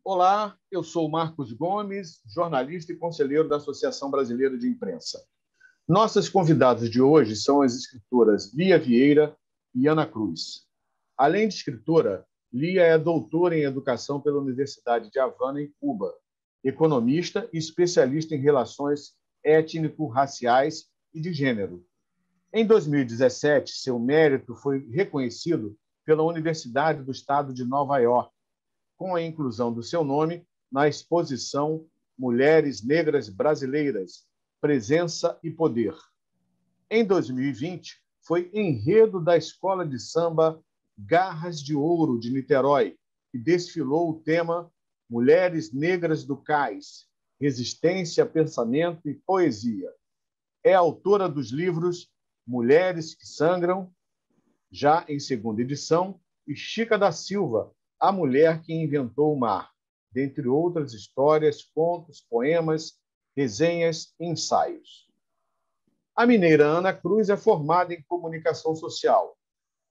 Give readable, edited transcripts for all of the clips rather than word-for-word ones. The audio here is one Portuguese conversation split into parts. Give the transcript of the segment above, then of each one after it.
Olá, eu sou Marcos Gomes, jornalista e conselheiro da Associação Brasileira de Imprensa. Nossas convidadas de hoje são as escritoras Lia Vieira e Ana Cruz. Além de escritora, Lia é doutora em educação pela Universidade de Havana, em Cuba, economista e especialista em relações étnico-raciais e de gênero. Em 2017, seu mérito foi reconhecido pela Universidade do Estado de Nova York, com a inclusão do seu nome na exposição Mulheres Negras Brasileiras, Presença e Poder. Em 2020, foi enredo da Escola de Samba Garras de Ouro de Niterói, que desfilou o tema Mulheres Negras do Cais, Resistência, Pensamento e Poesia. É autora dos livros Mulheres que Sangram, já em segunda edição, e Chica da Silva, A Mulher que Inventou o Mar, dentre outras histórias, contos, poemas, resenhas e ensaios. A mineira Ana Cruz é formada em comunicação social.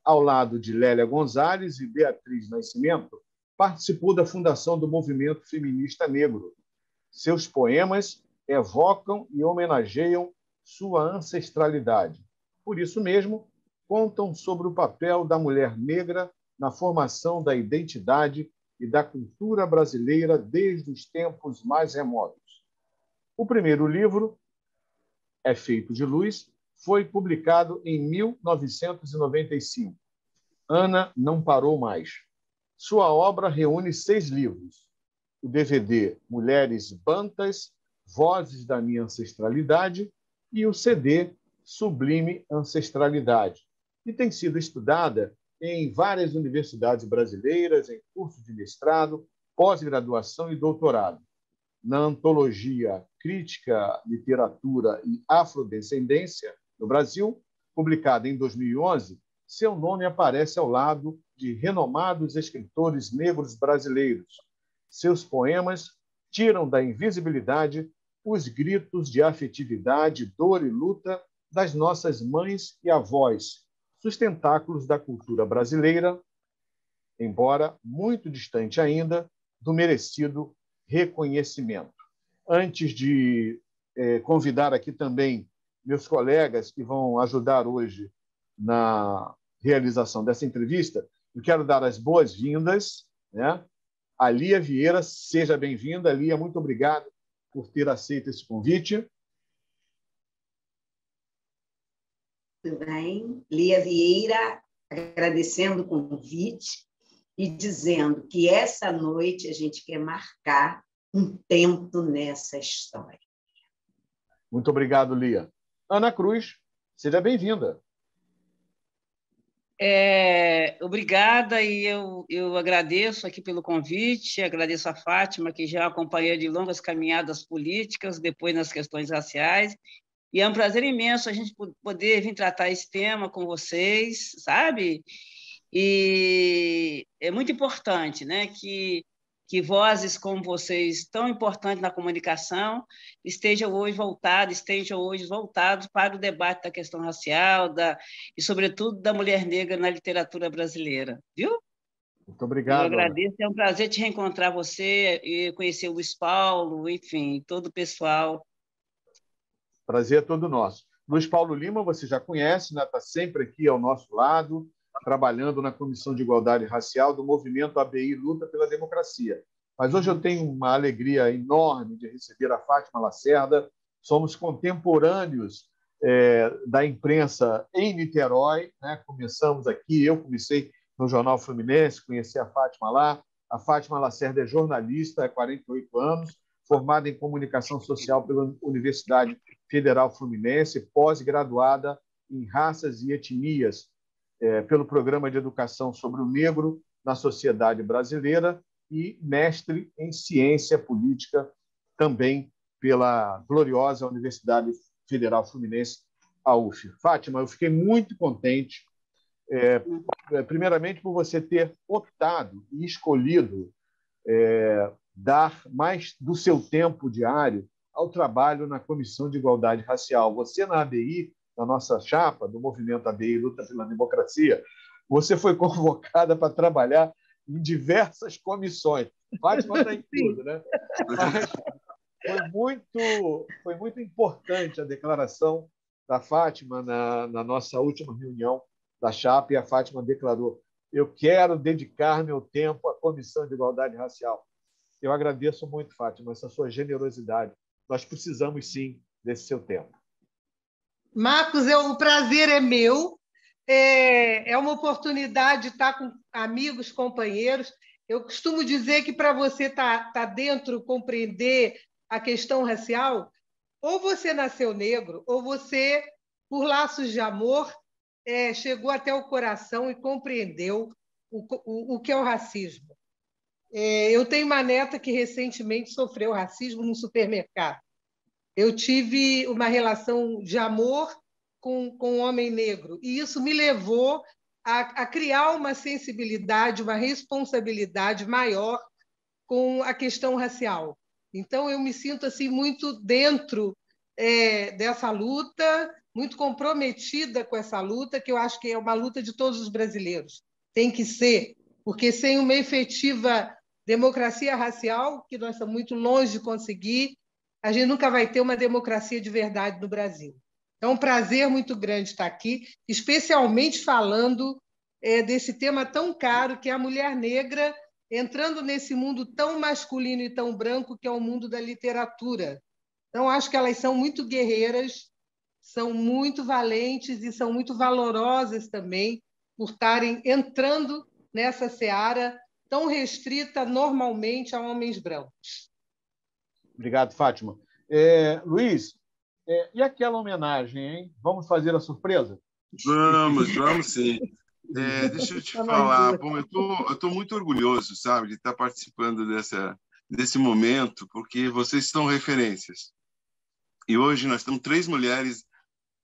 Ao lado de Lélia Gonzalez e Beatriz Nascimento, participou da fundação do movimento feminista negro. Seus poemas evocam e homenageiam sua ancestralidade. Por isso mesmo, contam sobre o papel da mulher negra na formação da identidade e da cultura brasileira desde os tempos mais remotos. O primeiro livro, É Feito de Luz, foi publicado em 1995. Ana não parou mais. Sua obra reúne 6 livros. O DVD Mulheres Bantas, Vozes da Minha Ancestralidade, e o CD Sublime Ancestralidade, que tem sido estudada em várias universidades brasileiras, em cursos de mestrado, pós-graduação e doutorado. Na antologia Crítica, Literatura e Afrodescendência no Brasil, publicada em 2011, seu nome aparece ao lado de renomados escritores negros brasileiros. Seus poemas tiram da invisibilidade os gritos de afetividade, dor e luta das nossas mães e avós, sustentáculos da cultura brasileira, embora muito distante ainda do merecido reconhecimento. Antes de convidar aqui também meus colegas que vão ajudar hoje na realização dessa entrevista, eu quero dar as boas-vindas, né? A Lia Vieira, seja bem-vinda. Lia, muito obrigado por ter aceito esse convite. Tudo bem? Lia Vieira, agradecendo o convite e dizendo que essa noite a gente quer marcar um tempo nessa história. Muito obrigado, Lia. Ana Cruz, seja bem-vinda. Obrigada, e eu agradeço aqui pelo convite, agradeço a Fátima, que já acompanhou de longas caminhadas políticas, depois nas questões raciais, e é um prazer imenso a gente poder vir tratar esse tema com vocês, sabe? E é muito importante, né, que vozes como vocês, tão importantes na comunicação, estejam hoje voltados para o debate da questão racial e, sobretudo, da mulher negra na literatura brasileira. Viu? Muito obrigado. Eu agradeço, é um prazer te reencontrar você e conhecer o Luiz Paulo, enfim, todo o pessoal. Prazer é todo nosso. Luiz Paulo Lima, você já conhece, né? Está sempre aqui ao nosso lado, trabalhando na Comissão de Igualdade Racial do movimento ABI Luta pela Democracia. Mas hoje eu tenho uma alegria enorme de receber a Fátima Lacerda. Somos contemporâneos da imprensa em Niterói, né? Começamos aqui, eu comecei no Jornal Fluminense, conheci a Fátima lá. A Fátima Lacerda é jornalista há 48 anos, formada em Comunicação Social pela Universidade Federal Fluminense, pós-graduada em Raças e Etnias, pelo Programa de Educação sobre o Negro na Sociedade Brasileira e mestre em Ciência Política também pela gloriosa Universidade Federal Fluminense, a UF. Fátima, eu fiquei muito contente, primeiramente, por você ter optado e escolhido dar mais do seu tempo diário ao trabalho na Comissão de Igualdade Racial. Você, na ABI, da nossa chapa, do Movimento ABI Luta pela Democracia, você foi convocada para trabalhar em diversas comissões. Fátima está em tudo, né? Mas foi muito importante a declaração da Fátima na nossa última reunião da chapa, e a Fátima declarou: eu quero dedicar meu tempo à Comissão de Igualdade Racial. Eu agradeço muito, Fátima, essa sua generosidade. Nós precisamos, sim, desse seu tempo. Marcos, o prazer é meu. É uma oportunidade de estar com amigos, companheiros. Eu costumo dizer que para você estar dentro, compreender a questão racial, ou você nasceu negro, ou você, por laços de amor, chegou até o coração e compreendeu o que é o racismo. Eu tenho uma neta que recentemente sofreu racismo no supermercado. Eu tive uma relação de amor com um homem negro, e isso me levou a criar uma sensibilidade, uma responsabilidade maior com a questão racial. Então, eu me sinto assim muito dentro dessa luta, muito comprometida com essa luta, que eu acho que é uma luta de todos os brasileiros. Tem que ser, porque sem uma efetiva democracia racial, que nós estamos muito longe de conseguir, a gente nunca vai ter uma democracia de verdade no Brasil. É um prazer muito grande estar aqui, especialmente falando desse tema tão caro, que é a mulher negra entrando nesse mundo tão masculino e tão branco, que é o mundo da literatura. Então, acho que elas são muito guerreiras, são muito valentes e são muito valorosas também por estarem entrando nessa seara tão restrita normalmente a homens brancos. Obrigado, Fátima. Luiz, e aquela homenagem, hein? Vamos fazer a surpresa? Vamos sim. Deixa eu te falar. Bom, eu tô muito orgulhoso, sabe, de estar participando desse momento, porque vocês são referências. E hoje nós temos 3 mulheres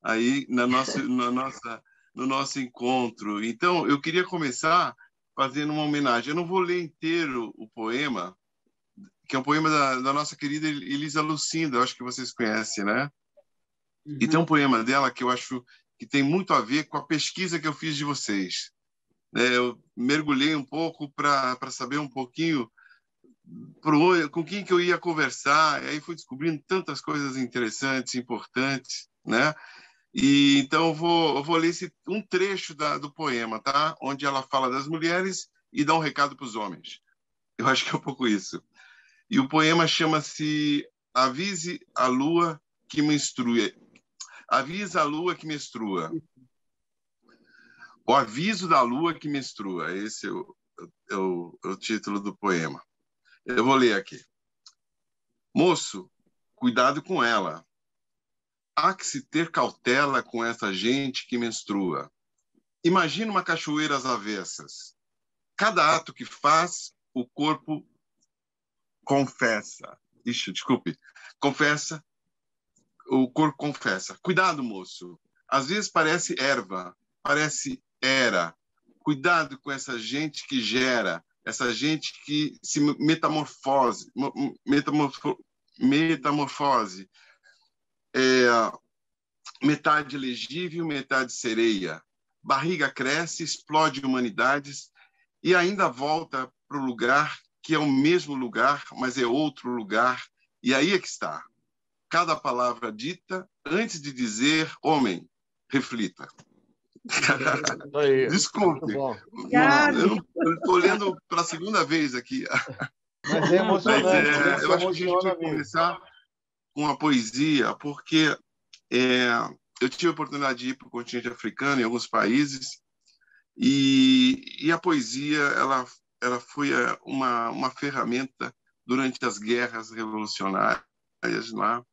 aí no nosso encontro. Então, eu queria começar fazendo uma homenagem. Eu não vou ler inteiro o poema, que é um poema da nossa querida Elisa Lucinda, eu acho que vocês conhecem, né? Uhum. E tem um poema dela que eu acho que tem muito a ver com a pesquisa que eu fiz de vocês. Eu mergulhei um pouco para saber um pouquinho com quem que eu ia conversar, e aí fui descobrindo tantas coisas interessantes, importantes, né? E então eu vou ler um trecho do poema, tá? Onde ela fala das mulheres e dá um recado para os homens. Eu acho que é um pouco isso. E o poema chama-se Avise a Lua que menstrua. Avisa a Lua que menstrua. O aviso da Lua que menstrua. Esse é o título do poema. Eu vou ler aqui. Moço, cuidado com ela. Há que se ter cautela com essa gente que menstrua. Imagina uma cachoeira às avessas. Cada ato que faz, o corpo confessa. Desculpe. Confessa, o corpo confessa. Cuidado, moço. Às vezes parece erva, parece era. Cuidado com essa gente que gera, essa gente que se metamorfose. Metade elegível, metade sereia. Barriga cresce, explode humanidades e ainda volta para o lugar que é o mesmo lugar, mas é outro lugar. E aí é que está. Cada palavra dita, antes de dizer homem, reflita. Desculpe. Eu estou lendo pela segunda vez aqui. Mas é emocionante. Eu acho que a gente tem que começar com a poesia, porque eu tive a oportunidade de ir para o continente africano, em alguns países, e a poesia ela foi uma ferramenta durante as guerras revolucionárias lá.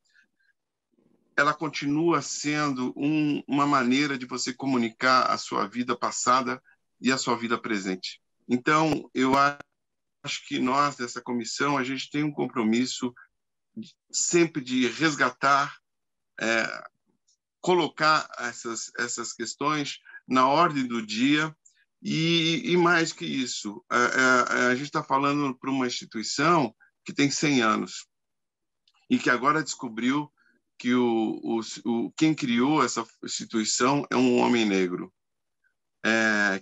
Ela continua sendo uma maneira de você comunicar a sua vida passada e a sua vida presente. Então, eu acho que nós, dessa comissão, a gente tem um compromisso sempre de resgatar, colocar essas questões na ordem do dia e mais que isso, a gente está falando para uma instituição que tem 100 anos e que agora descobriu que quem criou essa instituição é um homem negro,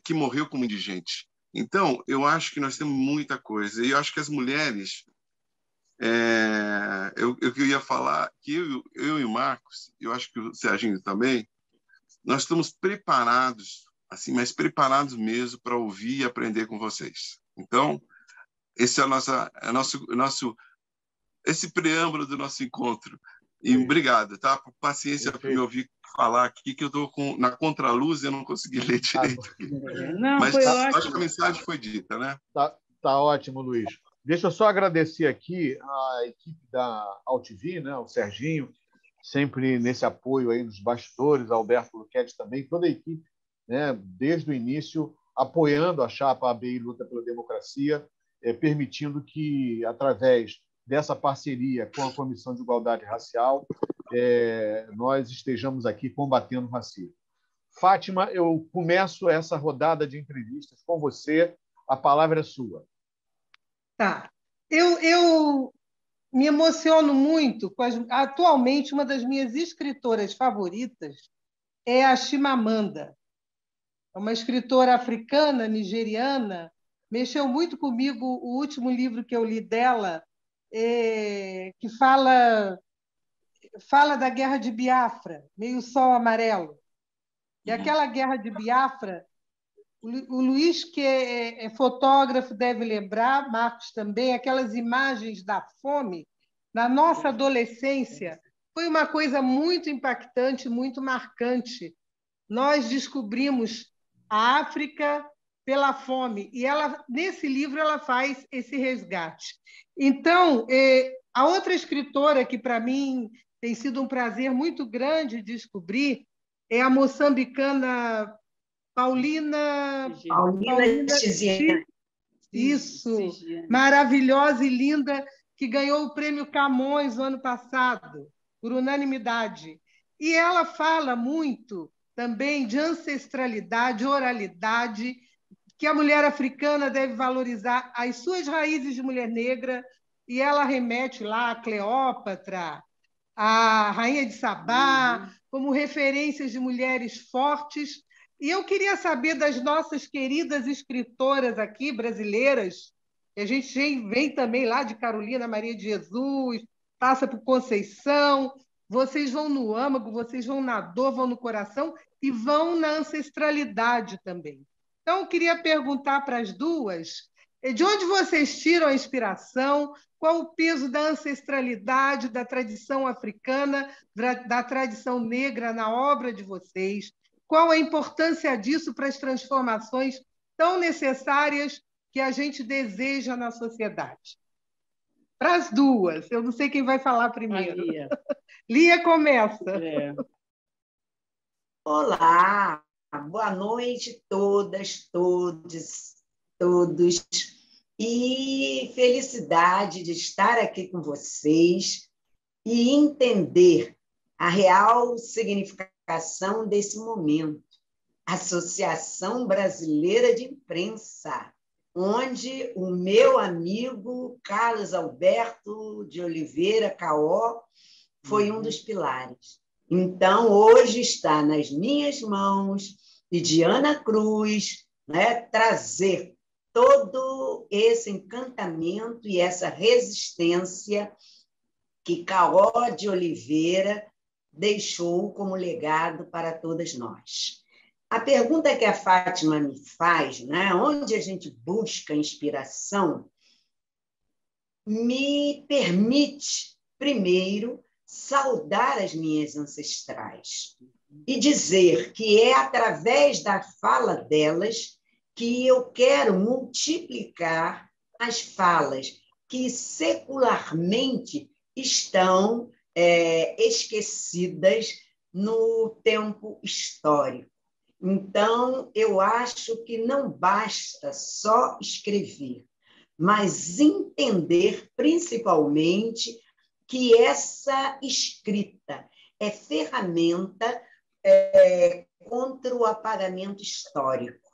que morreu como indigente. Então, eu acho que nós temos muita coisa. E eu acho que as mulheres... eu ia falar que eu e o Marcos, eu acho que o Serginho também, nós estamos preparados, assim, mas preparados mesmo para ouvir e aprender com vocês. Então, esse é esse preâmbulo do nosso encontro. E obrigado, tá? Por paciência por me ouvir falar aqui, que eu estou na contraluz e eu não consegui ler direito. Não, mas foi acho que a mensagem foi dita, né? Tá ótimo, Luiz. Deixa eu só agradecer aqui a equipe da AltV, né? O Serginho, sempre nesse apoio aí nos bastidores, Alberto Luquete também, toda a equipe, né? Desde o início, apoiando a chapa ABI Luta pela Democracia, permitindo que, através dessa parceria com a Comissão de Igualdade Racial, nós estejamos aqui combatendo o racismo. Fátima, eu começo essa rodada de entrevistas com você. A palavra é sua. Tá. Eu me emociono muito atualmente, uma das minhas escritoras favoritas é a Chimamanda. É uma escritora africana, nigeriana. Mexeu muito comigo o último livro que eu li dela, que fala da Guerra de Biafra, Meio Sol Amarelo. E aquela Guerra de Biafra, o Luiz, que é fotógrafo, deve lembrar, Marcos também, aquelas imagens da fome na nossa adolescência, foi uma coisa muito impactante, muito marcante. Nós descobrimos a África pela fome, e nesse livro ela faz esse resgate. Então, a outra escritora que, para mim, tem sido um prazer muito grande descobrir é a moçambicana Paulina Tiziane. Isso, maravilhosa e linda, que ganhou o Prêmio Camões no ano passado, por unanimidade. E ela fala muito também de ancestralidade, oralidade, que a mulher africana deve valorizar as suas raízes de mulher negra, e ela remete lá a Cleópatra, a Rainha de Sabá, como referências de mulheres fortes. E eu queria saber das nossas queridas escritoras aqui, brasileiras, que a gente vem também lá de Carolina Maria de Jesus, passa por Conceição, vocês vão no âmago, vocês vão na dor, vão no coração e vão na ancestralidade também. Então, eu queria perguntar para as duas, de onde vocês tiram a inspiração, qual o peso da ancestralidade, da tradição africana, da tradição negra na obra de vocês, qual a importância disso para as transformações tão necessárias que a gente deseja na sociedade? Para as duas, eu não sei quem vai falar primeiro. Lia começa. Olá, boa noite todas, todos. E felicidade de estar aqui com vocês e entender a real significação desse momento. Associação Brasileira de Imprensa, onde o meu amigo Carlos Alberto de Oliveira Caó foi um dos pilares. Então, hoje está nas minhas mãos e de Ana Cruz, né, trazer todo esse encantamento e essa resistência que Caó de Oliveira deixou como legado para todas nós. A pergunta que a Fátima me faz, né, onde a gente busca inspiração, me permite, primeiro, saudar as minhas ancestrais e dizer que é através da fala delas que eu quero multiplicar as falas que secularmente estão esquecidas no tempo histórico. Então, eu acho que não basta só escrever, mas entender, principalmente, que essa escrita é ferramenta contra o apagamento histórico.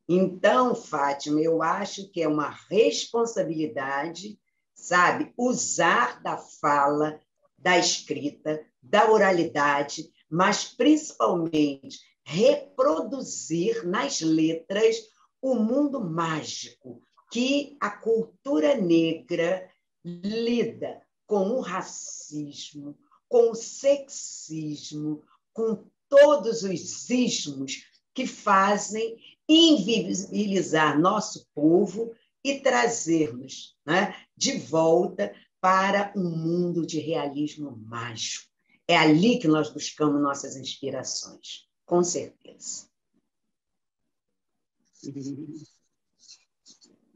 Então, Fátima, eu acho que é uma responsabilidade, sabe, usar da fala, da escrita, da oralidade, mas principalmente reproduzir nas letras o mundo mágico que a cultura negra lida com o racismo, com o sexismo, com todos os ismos que fazem invisibilizar nosso povo e trazermos, né, de volta para um mundo de realismo mágico. É ali que nós buscamos nossas inspirações, com certeza.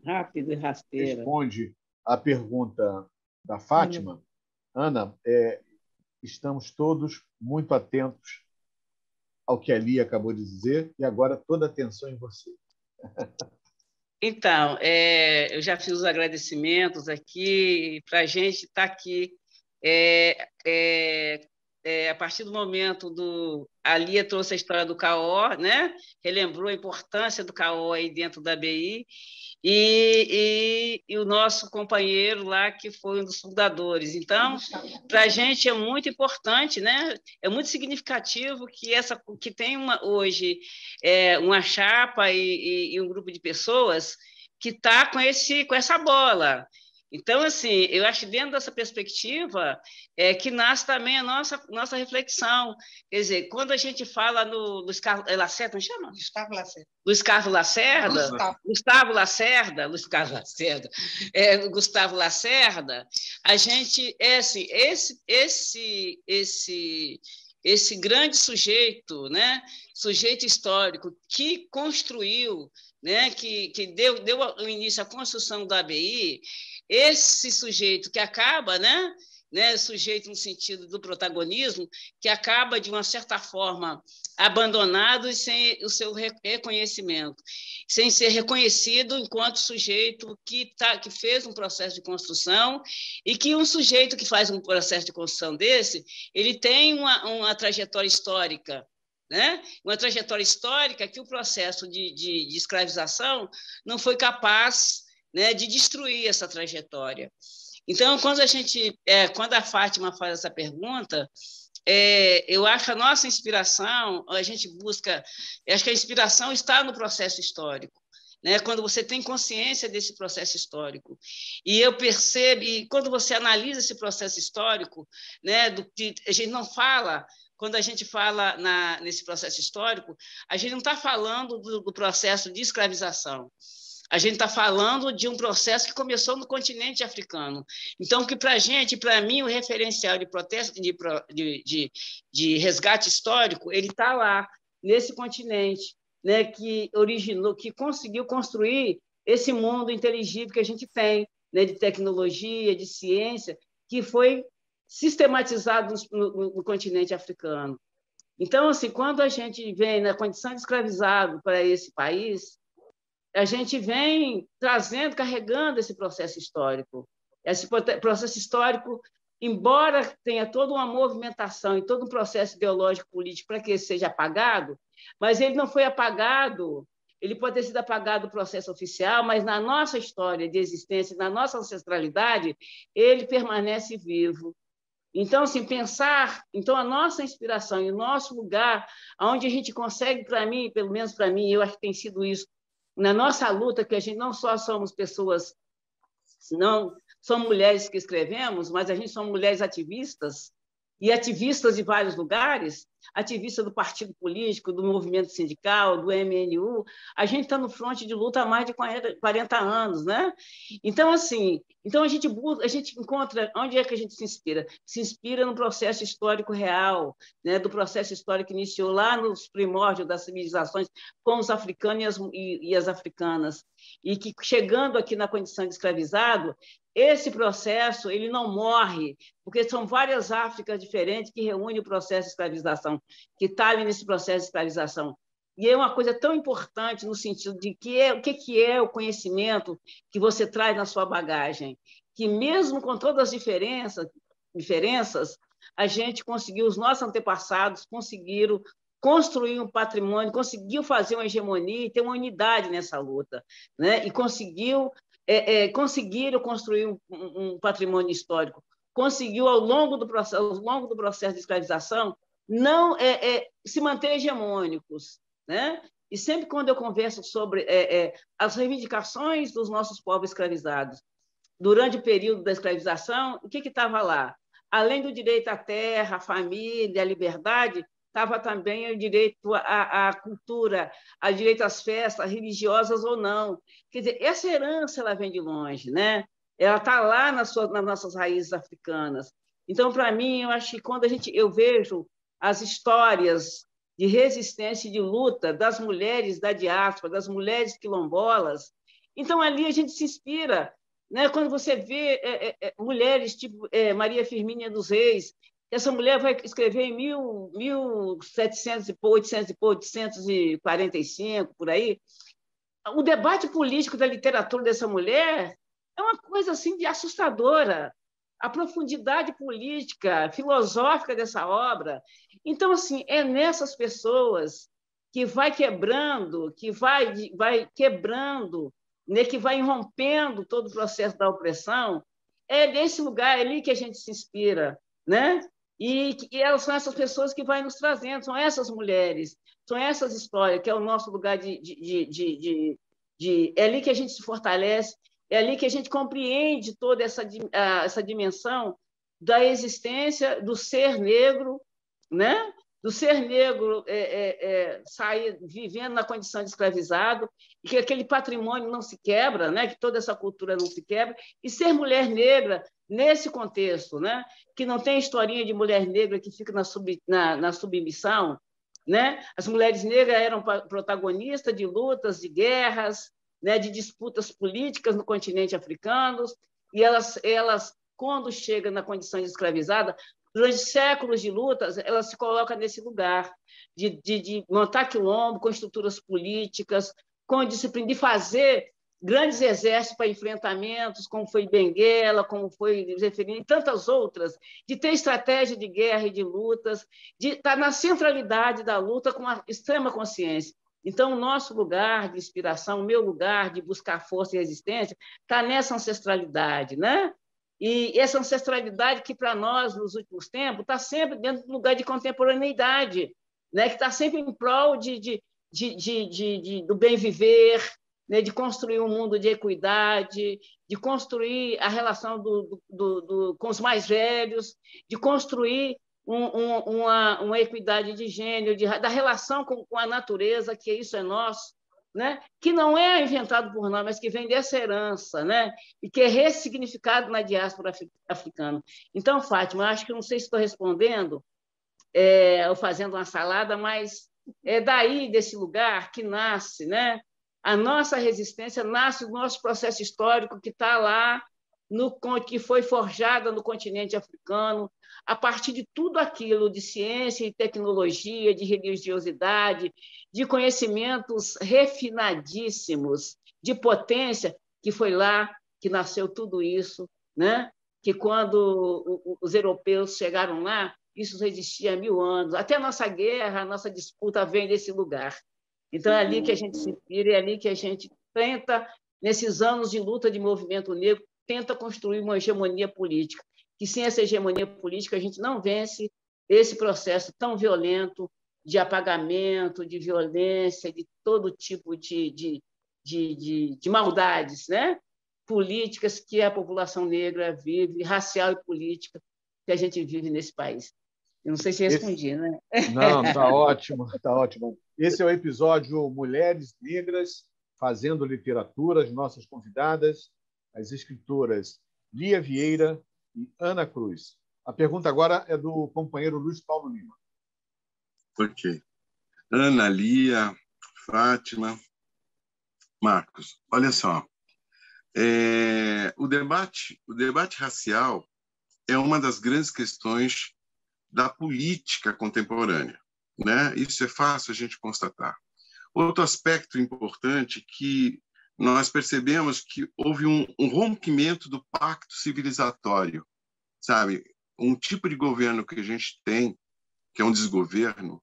Rápido e rasteiro. Responde a pergunta da Fátima. Ana, estamos todos muito atentos ao que a Lia acabou de dizer e agora toda a atenção em você. Então, eu já fiz os agradecimentos aqui, para a gente estar aqui. A partir do momento a Lia trouxe a história do CAO, né? Relembrou a importância do CAO aí dentro da BI, e o nosso companheiro lá, que foi um dos fundadores. Então, para a gente é muito importante, né? É muito significativo que tem hoje uma chapa e um grupo de pessoas que está com essa bola. Então, assim, eu acho que dentro dessa perspectiva que nasce também a nossa reflexão. Quer dizer, quando a gente fala no Lacerda, como chama? Gustavo Lacerda, a gente assim, esse grande sujeito, né? Sujeito histórico que construiu, né? Que deu o início à construção da ABI, esse sujeito que acaba, né? Sujeito no sentido do protagonismo, que acaba, de uma certa forma, abandonado e sem o seu reconhecimento, sem ser reconhecido enquanto sujeito que fez um processo de construção, e que um sujeito que faz um processo de construção desse, ele tem uma trajetória histórica, né? Uma trajetória histórica que o processo de escravização não foi capaz, né, de destruir essa trajetória. Então, quando a Fátima faz essa pergunta, eu acho que a nossa inspiração, a gente busca, acho que a inspiração está no processo histórico, né? Quando você tem consciência desse processo histórico. E eu percebo, e quando você analisa esse processo histórico, né, a gente não fala. Quando a gente fala nesse processo histórico, a gente não está falando do processo de escravização. A gente está falando de um processo que começou no continente africano. Então, que para a gente, para mim, o referencial de protesto, de resgate histórico, ele está lá, nesse continente, né, que originou, que conseguiu construir esse mundo inteligível que a gente tem, né, de tecnologia, de ciência, que foi sistematizado no continente africano. Então, assim, quando a gente vem na condição de escravizado para esse país, a gente vem trazendo, carregando esse processo histórico. Esse processo histórico, embora tenha toda uma movimentação e todo um processo ideológico político para que ele seja apagado, mas ele não foi apagado. Ele pode ter sido apagado do processo oficial, mas na nossa história de existência, na nossa ancestralidade, ele permanece vivo. Então, assim, então a nossa inspiração e o nosso lugar, onde a gente consegue, para mim, pelo menos para mim, eu acho que tem sido isso, na nossa luta, que a gente não só somos pessoas, não somos mulheres que escrevemos, mas a gente somos mulheres ativistas, e ativistas de vários lugares, ativista do partido político, do movimento sindical, do MNU, a gente está no fronte de luta há mais de 40 anos, né? Então, assim, a gente encontra, onde é que a gente se inspira? Se inspira no processo histórico real, né? Do processo histórico que iniciou lá nos primórdios das civilizações com os africanos e as africanas, e que, chegando aqui na condição de escravizado, esse processo ele não morre, porque são várias Áfricas diferentes que reúnem o processo de escravização, que está ali nesse processo de escravização. E é uma coisa tão importante no sentido de o que é o conhecimento que você traz na sua bagagem, que mesmo com todas as diferenças, a gente conseguiu, os nossos antepassados conseguiram construir um patrimônio, conseguiu fazer uma hegemonia e ter uma unidade nessa luta, né? E conseguiram construir um patrimônio histórico conseguiu, ao longo do processo de escravização, não se manter hegemônicos, né? E sempre quando eu converso sobre as reivindicações dos nossos povos escravizados durante o período da escravização, o que estava lá? Além do direito à terra, à família, à liberdade, estava também o direito à cultura, o direito às festas, religiosas ou não. Quer dizer, essa herança ela vem de longe, né? Ela está lá nas nossas raízes africanas. Então, para mim, eu acho que quando eu vejo as histórias de resistência e de luta das mulheres da diáspora, das mulheres quilombolas, então ali a gente se inspira, né? Quando você vê mulheres tipo Maria Firmínia dos Reis, essa mulher vai escrever em 1845, por aí. O debate político da literatura dessa mulher é uma coisa assim de assustadora. A profundidade política, filosófica dessa obra. Então, assim, é nessas pessoas que vai quebrando, né, que vai irrompendo todo o processo da opressão. É nesse lugar ali que a gente se inspira, né? E elas são essas pessoas que vão nos trazendo, são essas mulheres, são essas histórias, que é o nosso lugar é ali que a gente se fortalece, é ali que a gente compreende toda essa dimensão da existência do ser negro, né? Do ser negro sair vivendo na condição de escravizado, e que aquele patrimônio não se quebra, né? Que toda essa cultura não se quebra, e ser mulher negra nesse contexto, né? Que não tem historinha de mulher negra que fica na submissão, né? As mulheres negras eram protagonistas de lutas, de guerras, né, de disputas políticas no continente africano, e elas quando chegam na condição de escravizada, durante séculos de lutas, elas se colocam nesse lugar de montar quilombo com estruturas políticas, com disciplina, de fazer grandes exércitos para enfrentamentos, como foi Benguela, como foi Zeferino, e tantas outras, de ter estratégia de guerra e de lutas, de estar na centralidade da luta com uma extrema consciência. Então, o nosso lugar de inspiração, o meu lugar de buscar força e resistência, está nessa ancestralidade, né? E essa ancestralidade que, para nós, nos últimos tempos, está sempre dentro do lugar de contemporaneidade, né? Que está sempre em prol do bem viver, né? De construir um mundo de equidade, de construir a relação com os mais velhos, de construir uma equidade de gênero, da relação com a natureza, que isso é nosso, né? Que não é inventado por nós, mas que vem dessa herança, né? E que é ressignificado na diáspora africana. Então, Fátima, acho que não sei se estou respondendo ou fazendo uma salada, mas é daí, desse lugar, que nasce, né? A nossa resistência nasce do nosso processo histórico que está lá, que foi forjada no continente africano, a partir de tudo aquilo de ciência e tecnologia, de religiosidade, de conhecimentos refinadíssimos, de potência, que foi lá que nasceu tudo isso, né? Que quando os europeus chegaram lá, isso já existia há 1000 anos. Até a nossa guerra, a nossa disputa vem desse lugar. Então, é ali que a gente se inspira, é ali que a gente tenta, nesses anos de luta de movimento negro, tenta construir uma hegemonia política, que sem essa hegemonia política a gente não vence esse processo tão violento de apagamento, de violência, de todo tipo de maldades, né? Políticas que a população negra vive, racial e política, que a gente vive nesse país. Eu não sei se respondi, né? Não, está ótimo, está ótimo. Esse é o episódio Mulheres Negras Fazendo Literatura, as nossas convidadas, as escritoras Lia Vieira e Ana Cruz. A pergunta agora é do companheiro Luiz Paulo Lima. Ok. Ana, Lia, Fátima, Marcos, olha só. O debate racial é uma das grandes questões da política contemporânea, né? Isso é fácil a gente constatar. Outro aspecto importante que nós percebemos que houve um rompimento do pacto civilizatório, sabe? Um tipo de governo que a gente tem, que é um desgoverno,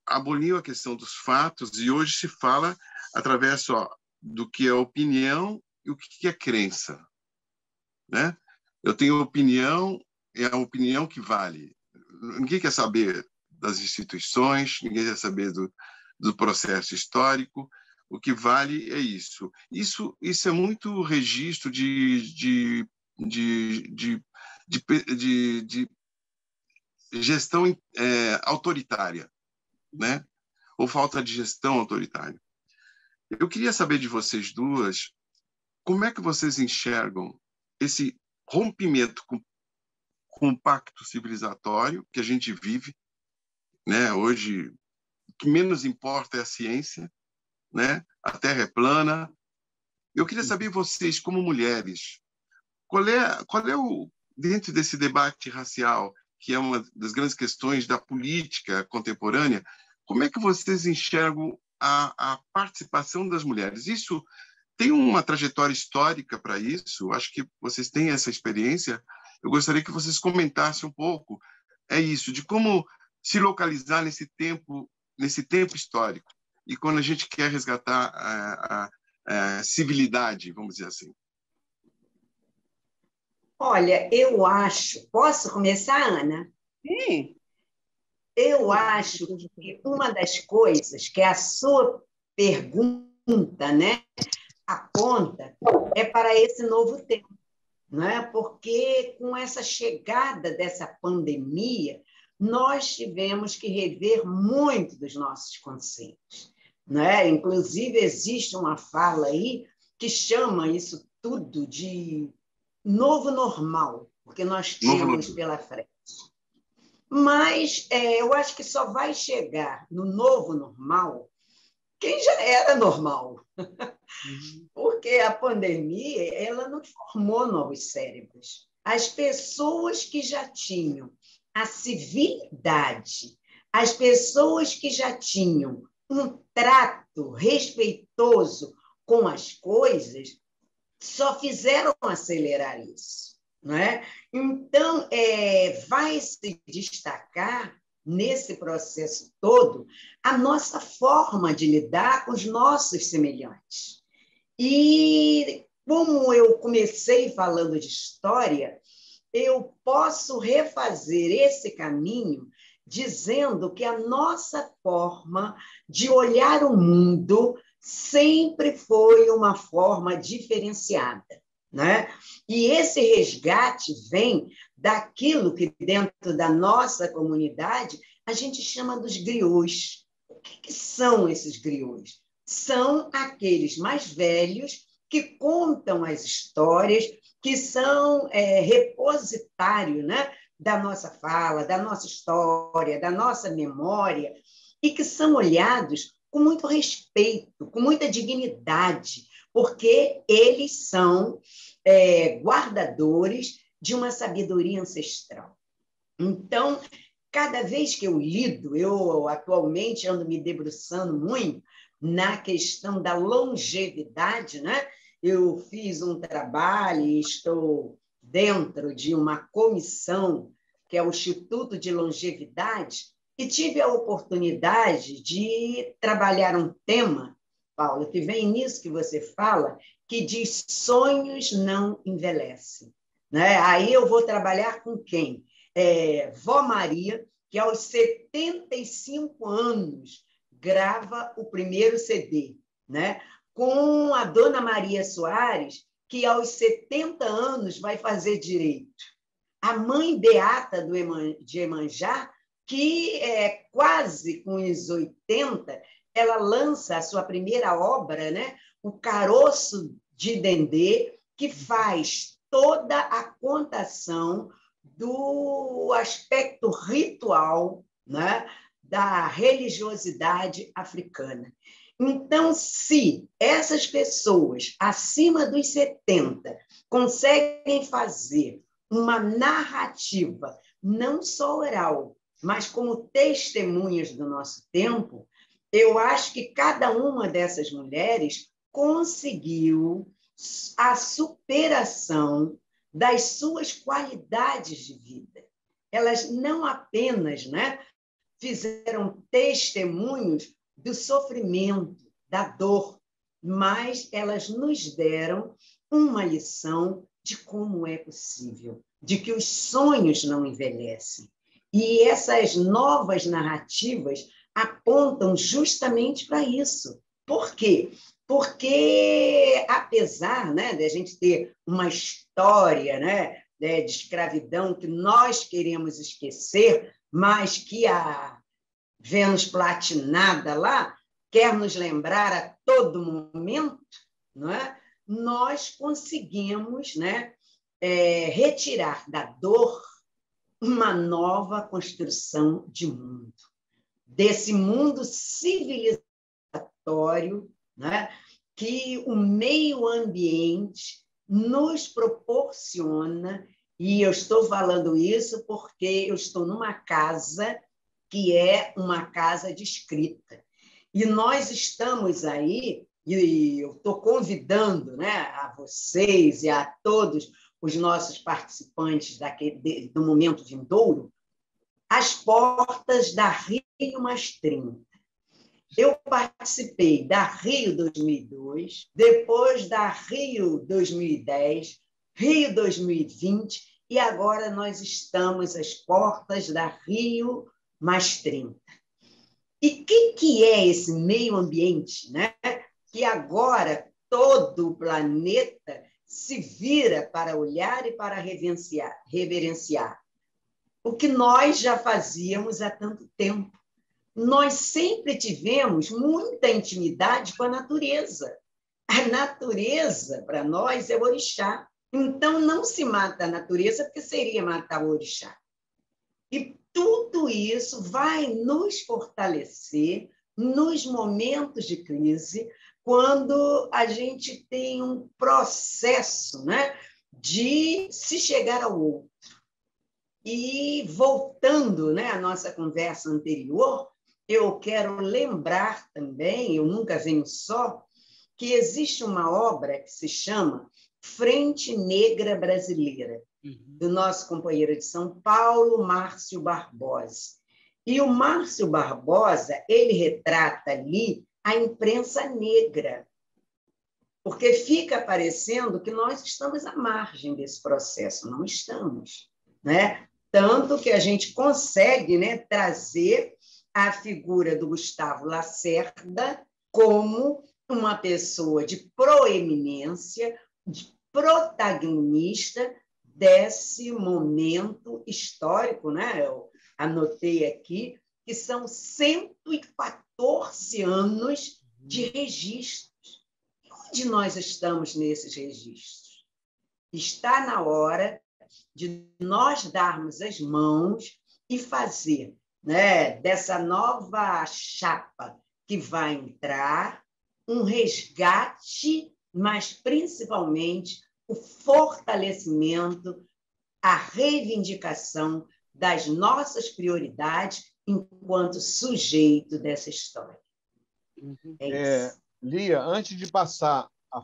aboliu a questão dos fatos e hoje se fala através só do que é opinião e o que é crença, né? Eu tenho opinião, é a opinião que vale. Ninguém quer saber das instituições, ninguém quer saber do processo histórico. O que vale é isso. Isso é muito registro de gestão autoritária, né? Ou falta de gestão autoritária. Eu queria saber de vocês duas, como é que vocês enxergam esse rompimento com o pacto civilizatório que a gente vive, né? Hoje, o que menos importa é a ciência, né? A Terra é plana. Eu queria saber vocês, como mulheres, qual é dentro desse debate racial, que é uma das grandes questões da política contemporânea, como é que vocês enxergam a participação das mulheres? Isso tem uma trajetória histórica para isso? Acho que vocês têm essa experiência. Eu gostaria que vocês comentassem um pouco isso, de como se localizar nesse tempo histórico, e quando a gente quer resgatar a civilidade, vamos dizer assim. Olha, eu acho... Posso começar, Ana? Sim. Eu acho que uma das coisas que a sua pergunta, né, aponta é para esse novo tempo, né? Porque com essa chegada dessa pandemia, nós tivemos que rever muito dos nossos conceitos, né? Inclusive, existe uma fala aí que chama isso tudo de novo normal, porque nós temos pela frente. Mas eu acho que só vai chegar no novo normal quem já era normal. Porque a pandemia ela não formou novos cérebros. As pessoas que já tinham a civilidade, as pessoas que já tinham um trato respeitoso com as coisas, só fizeram acelerar isso. Não é? Então, vai se destacar nesse processo todo a nossa forma de lidar com os nossos semelhantes. E, como eu comecei falando de história, eu posso refazer esse caminho dizendo que a nossa forma de olhar o mundo sempre foi uma forma diferenciada, né? E esse resgate vem daquilo que, dentro da nossa comunidade, a gente chama dos griots. O que são esses griots? São aqueles mais velhos que contam as histórias, que são repositário, né, da nossa fala, da nossa história, da nossa memória, e que são olhados com muito respeito, com muita dignidade, porque eles são guardadores de uma sabedoria ancestral. Então, cada vez que eu lido, eu atualmente ando me debruçando muito na questão da longevidade, né? Eu fiz um trabalho e estou dentro de uma comissão, que é o Instituto de Longevidade, e tive a oportunidade de trabalhar um tema, Paula, que vem nisso que você fala, que diz sonhos não envelhecem. Né? Aí eu vou trabalhar com quem? Vó Maria, que aos 75 anos grava o primeiro CD, né? Com a Dona Maria Soares, que aos 70 anos vai fazer direito. A mãe Beata de Iemanjá, que quase com os 80, ela lança a sua primeira obra, né? O Caroço de Dendê, que faz toda a contação do aspecto ritual, né, da religiosidade africana. Então, se essas pessoas acima dos 70 conseguem fazer uma narrativa, não só oral, mas como testemunhas do nosso tempo, eu acho que cada uma dessas mulheres conseguiu a superação das suas qualidades de vida. Elas não apenas, né, fizeram testemunhos do sofrimento, da dor, mas elas nos deram uma lição de como é possível, de que os sonhos não envelhecem. E essas novas narrativas apontam justamente para isso. Por quê? Porque, apesar, né, de a gente ter uma história, né, de escravidão que nós queremos esquecer, mas que a Vênus platinada lá quer nos lembrar a todo momento, não é? Nós conseguimos, né, retirar da dor uma nova construção de mundo. Desse mundo civilizatório, né, que o meio ambiente nos proporciona, e eu estou falando isso porque eu estou numa casa que é uma casa de escrita. E nós estamos aí, e eu estou convidando, né, a vocês e a todos os nossos participantes do Momento Vindouro, às portas da Rio+30. Eu participei da Rio 2002, depois da Rio 2010, Rio 2020, e agora nós estamos às portas da Rio+30. E o que é esse meio ambiente, né? Que agora todo o planeta se vira para olhar e para reverenciar. O que nós já fazíamos há tanto tempo. Nós sempre tivemos muita intimidade com a natureza. A natureza, para nós, é o orixá. Então, não se mata a natureza, porque seria matar o orixá. E tudo isso vai nos fortalecer nos momentos de crise, quando a gente tem um processo, né, de se chegar ao outro. E voltando, né, à nossa conversa anterior, eu quero lembrar também, eu nunca venho só, que existe uma obra que se chama Frente Negra Brasileira, do nosso companheiro de São Paulo, Márcio Barbosa. E o Márcio Barbosa, ele retrata ali a imprensa negra, porque fica parecendo que nós estamos à margem desse processo. Não estamos, né? Tanto que a gente consegue, né, trazer a figura do Gustavo Lacerda como uma pessoa de proeminência, de protagonista desse momento histórico, né? Eu anotei aqui que são 114 anos de registros. E onde nós estamos nesses registros? Está na hora de nós darmos as mãos e fazer, né, dessa nova chapa que vai entrar um resgate, mas principalmente o fortalecimento, a reivindicação das nossas prioridades enquanto sujeito dessa história. É isso. Lia, antes de passar a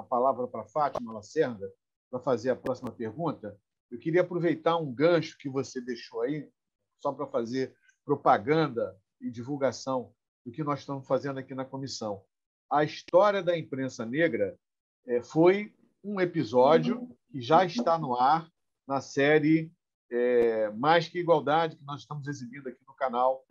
palavra para Fátima Lacerda, para fazer a próxima pergunta, eu queria aproveitar um gancho que você deixou aí, só para fazer propaganda e divulgação do que nós estamos fazendo aqui na comissão. A história da imprensa negra foi um episódio que já está no ar na série Mais que Igualdade, que nós estamos exibindo aqui no canal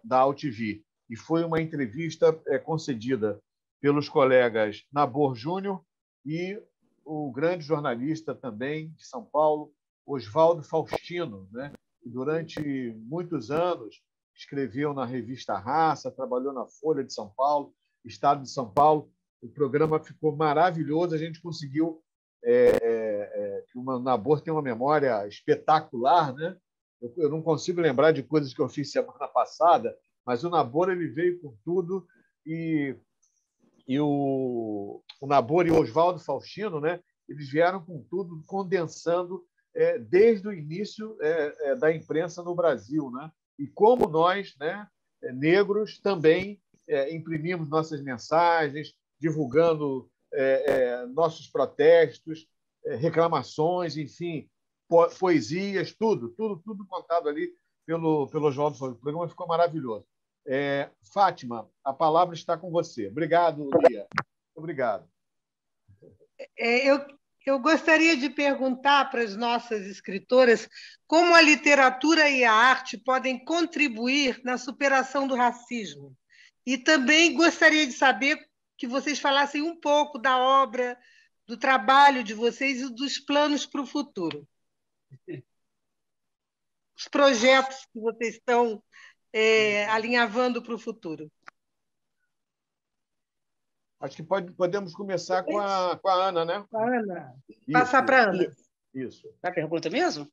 da AltV. E foi uma entrevista concedida pelos colegas Nabor Júnior e o grande jornalista também de São Paulo, Oswaldo Faustino, né? Que durante muitos anos escreveu na revista Raça, trabalhou na Folha de São Paulo, Estado de São Paulo. O programa ficou maravilhoso, a gente conseguiu que o Nabor tem uma memória espetacular, né? Eu não consigo lembrar de coisas que eu fiz semana passada, mas o Nabor ele veio com tudo e o Nabor e o Oswaldo Faustino, né? Eles vieram com tudo, condensando desde o início da imprensa no Brasil, né? E como nós, né, negros, também imprimimos nossas mensagens, divulgando nossos protestos, reclamações, enfim, poesias, tudo contado ali pelo Oswaldo Faustino. O programa ficou maravilhoso. Fátima, a palavra está com você. Obrigado, Lia. Obrigado. Eu gostaria de perguntar para as nossas escritoras como a literatura e a arte podem contribuir na superação do racismo. E também gostaria de saber que vocês falassem um pouco da obra, do trabalho de vocês e dos planos para o futuro. Os projetos que vocês estão alinhavando para o futuro. Acho que podemos começar com a Ana, né? Com a Ana. Passar para a Ana. Isso. É a pergunta mesmo?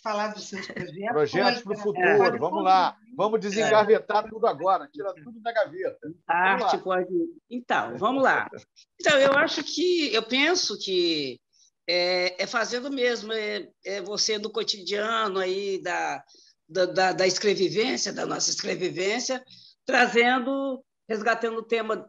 Falar dos seus projetos. Projetos para o futuro. Vamos lá. Vamos desengavetar tudo agora. Tira tudo da gaveta. A arte pode... Então, vamos lá. Então, eu penso que é fazendo mesmo, você do cotidiano aí da escrevivência, da nossa escrevivência, resgatando o tema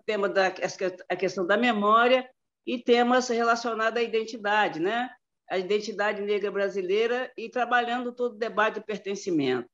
a questão da memória e temas relacionados à identidade, né? A identidade negra brasileira e trabalhando todo o debate de pertencimento.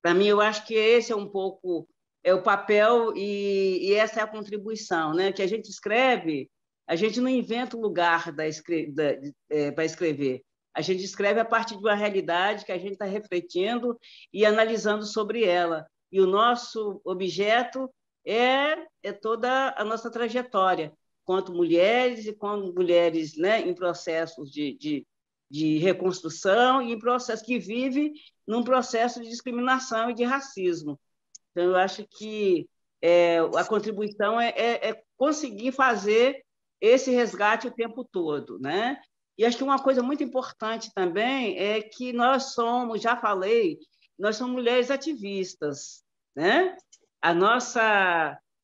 Para mim, eu acho que esse é um pouco o papel e essa é a contribuição, né? Que a gente escreve, a gente não inventa um lugar para escrever. A gente escreve a partir de uma realidade que a gente está refletindo e analisando sobre ela. E o nosso objeto é toda a nossa trajetória, quanto mulheres e quanto mulheres, né, em processos de reconstrução e em processo que vive num processo de discriminação e de racismo. Então, eu acho que a contribuição é conseguir fazer esse resgate o tempo todo, né? E acho que uma coisa muito importante também é que nós somos, já falei, nós somos mulheres ativistas, né?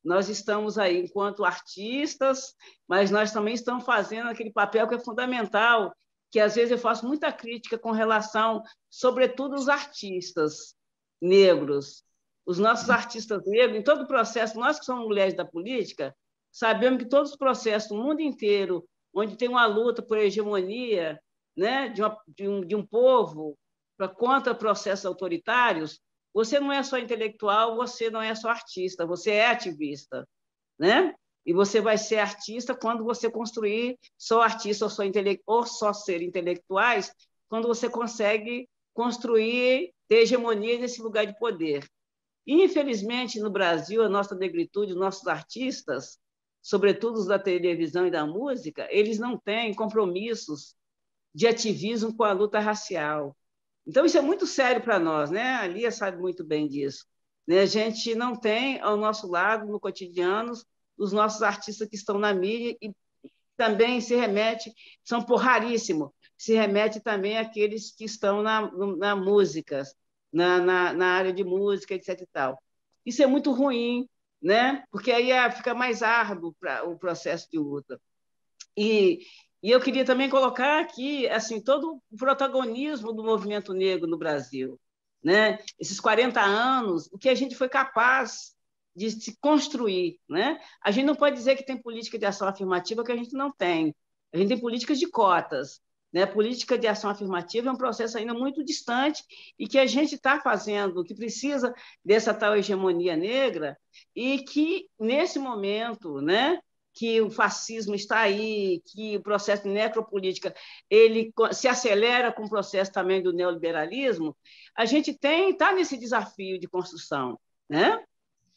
Nós estamos aí enquanto artistas, mas nós também estamos fazendo aquele papel que é fundamental, que às vezes eu faço muita crítica com relação, sobretudo, aos artistas negros. Os nossos artistas negros, em todo o processo, nós que somos mulheres da política, sabemos que todos os processos do mundo inteiro, onde tem uma luta por hegemonia, né, de um povo contra processos autoritários, você não é só intelectual, você não é só artista, você é ativista, né? E você vai ser artista quando você construir só artista ou só ser intelectuais, quando você consegue construir, ter hegemonia nesse lugar de poder. E, infelizmente, no Brasil, a nossa negritude, os nossos artistas, sobretudo os da televisão e da música, eles não têm compromissos de ativismo com a luta racial. Então, isso é muito sério para nós, né? A Lia sabe muito bem disso. A gente não tem ao nosso lado, no cotidiano, os nossos artistas que estão na mídia e também se remete, são raríssimos, se remete também àqueles que estão na música, na área de música, etc. E tal. Isso é muito ruim, né? Porque aí fica mais árduo o processo de luta. E eu queria também colocar aqui assim, todo o protagonismo do movimento negro no Brasil, né? Esses 40 anos, o que a gente foi capaz de se construir, né? A gente não pode dizer que tem política de ação afirmativa que a gente não tem. A gente tem políticas de cotas, né? Política de ação afirmativa é um processo ainda muito distante e que a gente está fazendo, que precisa dessa tal hegemonia negra e que, nesse momento, né, que o fascismo está aí, que o processo de necropolítica ele se acelera com o processo também do neoliberalismo, a gente está nesse desafio de construção, né?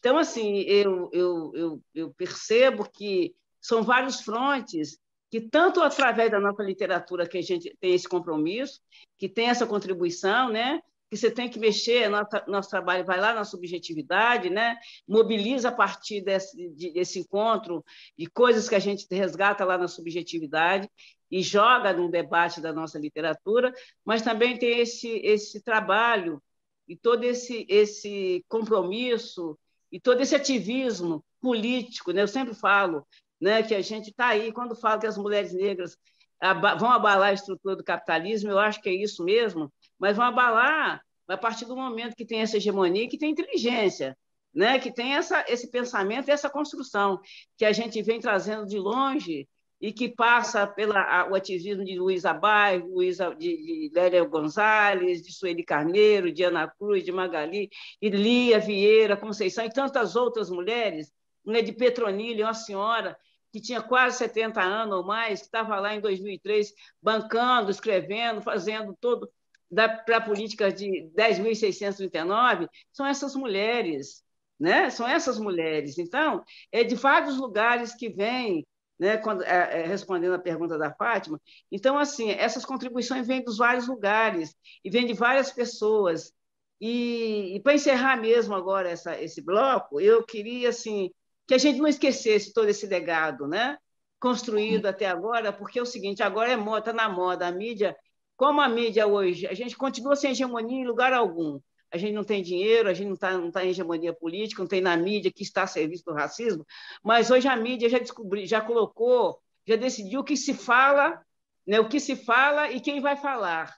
Então, assim, eu percebo que são vários frontes que, tanto através da nossa literatura, que a gente tem esse compromisso, que tem essa contribuição, né? Que você tem que mexer, nosso trabalho vai lá na subjetividade, né? Mobiliza a partir desse encontro de coisas que a gente resgata lá na subjetividade e joga no debate da nossa literatura, mas também tem esse trabalho e todo esse compromisso e todo esse ativismo político, né? Eu sempre falo, né, que a gente está aí, quando falo que as mulheres negras vão abalar a estrutura do capitalismo, eu acho que é isso mesmo, mas vão abalar a partir do momento que tem essa hegemonia, que tem inteligência, né? Que tem esse pensamento e essa construção que a gente vem trazendo de longe e que passa pelo ativismo de Luísa Bairro, de Lélia Gonzalez, de Sueli Carneiro, de Ana Cruz, de Magali, e Lia Vieira, Conceição, e tantas outras mulheres, né, de Petronile, uma senhora que tinha quase 70 anos ou mais, que estava lá em 2003, bancando, escrevendo, fazendo todo para a política de 10.639, são essas mulheres, né? São essas mulheres. Então, é de vários lugares que vêm, né? Respondendo a pergunta da Fátima. Então, assim, essas contribuições vêm dos vários lugares e vêm de várias pessoas. E para encerrar mesmo agora esse bloco, eu queria assim, que a gente não esquecesse todo esse legado, né? Construído até agora, porque é o seguinte, agora está na moda, a mídia, como a mídia hoje, a gente continua sem hegemonia em lugar algum. A gente não tem dinheiro, a gente não tá em hegemonia política, não tem na mídia que está a serviço do racismo, mas hoje a mídia já colocou, já decidiu o que se fala, né? O que se fala e quem vai falar.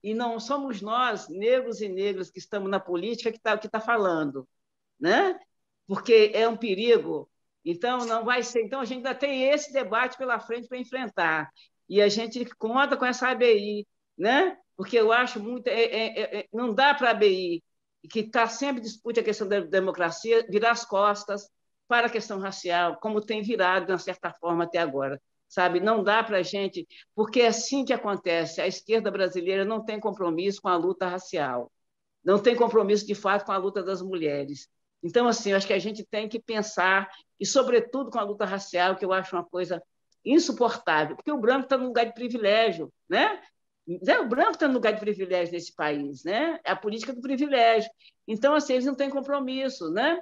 E não somos nós, negros e negras, que estamos na política, que tá falando, né? Porque é um perigo. Então, não vai ser. Então, a gente ainda tem esse debate pela frente para enfrentar. E a gente conta com essa ABI, né? Porque eu acho muito. Não dá para a ABI, que está sempre discute a questão da democracia, virar as costas para a questão racial, como tem virado, de uma certa forma, até agora. Sabe? Não dá para a gente. Porque é assim que acontece. A esquerda brasileira não tem compromisso com a luta racial, não tem compromisso, de fato, com a luta das mulheres. Então, assim, eu acho que a gente tem que pensar, e sobretudo com a luta racial, que eu acho uma coisa insuportável, porque o branco está num lugar de privilégio, né? O branco está num lugar de privilégio nesse país, né? É a política do privilégio. Então, assim, eles não têm compromisso, né?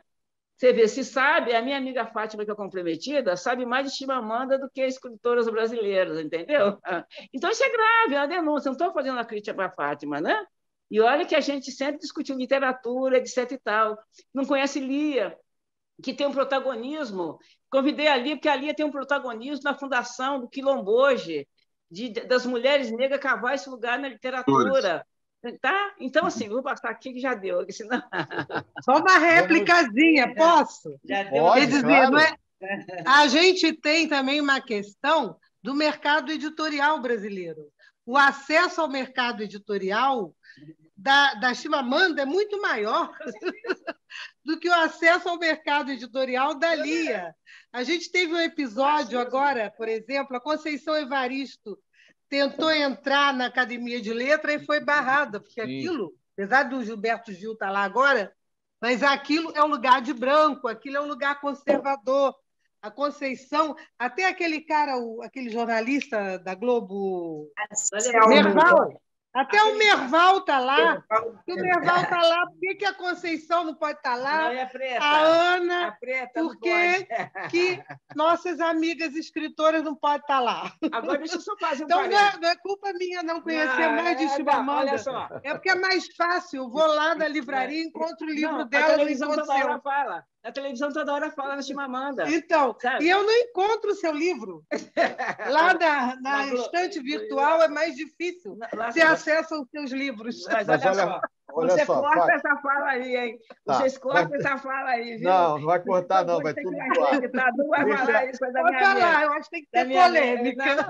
Você vê, se sabe, a minha amiga Fátima, que é comprometida, sabe mais de Chimamanda do que escritoras brasileiras, entendeu? Então, isso é grave, é uma denúncia. Não estou fazendo uma crítica para a Fátima, né? E olha que a gente sempre discutiu literatura, etc. e tal. Não conhece Lia, que tem um protagonismo. Convidei a Lia, porque a Lia tem um protagonismo na fundação do Quilombo hoje, das mulheres negras cavar esse lugar na literatura. Tá? Então, assim, vou passar aqui que já deu. Senão... Só uma réplicazinha, posso? Já deu. Pode, Quer dizer, claro. não é... A gente tem também uma questão do mercado editorial brasileiro. O acesso ao mercado editorial da Chimamanda é muito maior do que o acesso ao mercado editorial da Lia. A gente teve um episódio agora, por exemplo, a Conceição Evaristo tentou entrar na Academia de Letras e foi barrada, porque aquilo, apesar do Gilberto Gil estar lá agora, mas aquilo é um lugar de branco, aquilo é um lugar conservador. A Conceição, até aquele cara, aquele jornalista da Globo, Merval, até o Merval está lá. Se o Merval está lá, por que a Conceição não pode estar lá? Não, é preta. A Ana, a preta por que nossas amigas escritoras não podem estar lá? Agora, deixa eu só fazer um Então, parênteses. não é culpa minha não conhecer mais de Chimamanda. Olha só. É porque é mais fácil. Eu vou lá na livraria, encontro o livro dela. A televisão toda hora fala. A televisão toda hora fala na Chimamanda. Então, sabe? E eu não encontro o seu livro. Lá na estante virtual é mais difícil ter acesso aos seus livros. Mas olha só. Você corta essa fala aí, hein? Vocês cortam essa fala aí, viu? Não vai cortar, não. Vai tudo voar. Não vai falar isso, é da minha mente. Eu acho que tem que ter polêmica.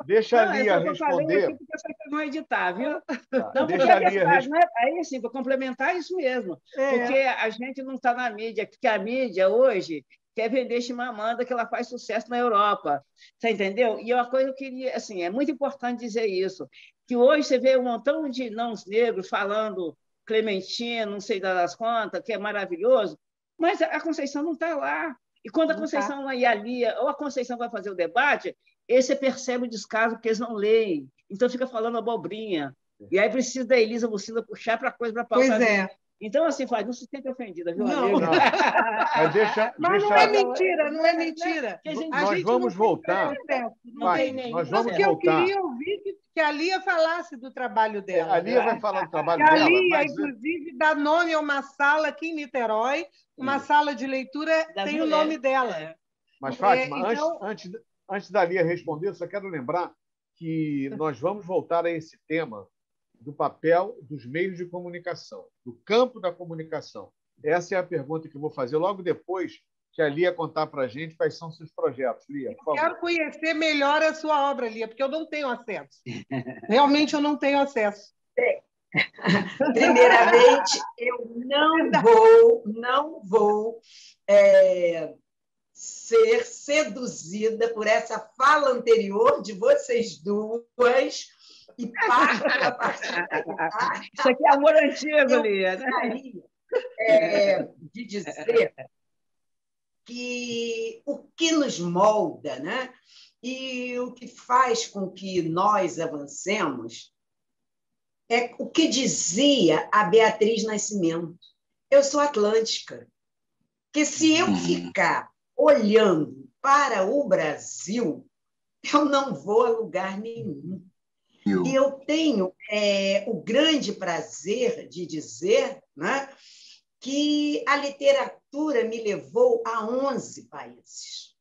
Deixa a Lia responder. Porque vocês vão editar, viu? Tá, não, deixa a Lia responder. Aí, sim, para complementar isso mesmo. Porque a gente não está na mídia, porque a mídia hoje quer vender Chimamanda, que ela faz sucesso na Europa. Você entendeu? E uma coisa que eu queria, assim, é muito importante dizer isso, que hoje você vê um montão de nãos negros falando Clementina, não sei das quantas, que é maravilhoso, mas a Conceição não está lá. E quando a Conceição e a Lia, ou a Conceição vai fazer o debate, você percebe o descaso, porque eles não leem. Então fica falando abobrinha. E aí precisa da Elisa Lucila puxar para a coisa para pauta. Pois é. Então, assim, faz, não se sente ofendida, viu, não. amiga? Mas não é mentira, não é mentira. Nós vamos voltar. Porque eu queria ouvir que a Lia falasse do trabalho dela. A Lia vai falar do trabalho dela. A Lia, inclusive, dá nome a uma sala aqui em Niterói, uma sala de leitura tem o nome dela. Mas, Fátima, antes da Lia responder, eu só quero lembrar que nós vamos voltar a esse tema do papel dos meios de comunicação, do campo da comunicação. Essa é a pergunta que eu vou fazer logo depois que a Lia contar para a gente quais são seus projetos. Lia, por favor. Quero conhecer melhor a sua obra, Lia, porque eu não tenho acesso. Realmente eu não tenho acesso. Primeiramente, eu não vou ser seduzida por essa fala anterior de vocês duas e parto a partir daí. Isso aqui é amor antigo, Lia, né? De dizer que o que nos molda, né? E o que faz com que nós avancemos é o que dizia a Beatriz Nascimento. Eu sou atlântica. Que se eu ficar olhando para o Brasil, eu não vou a lugar nenhum. E eu tenho o grande prazer de dizer, né, que a literatura me levou a 11 países.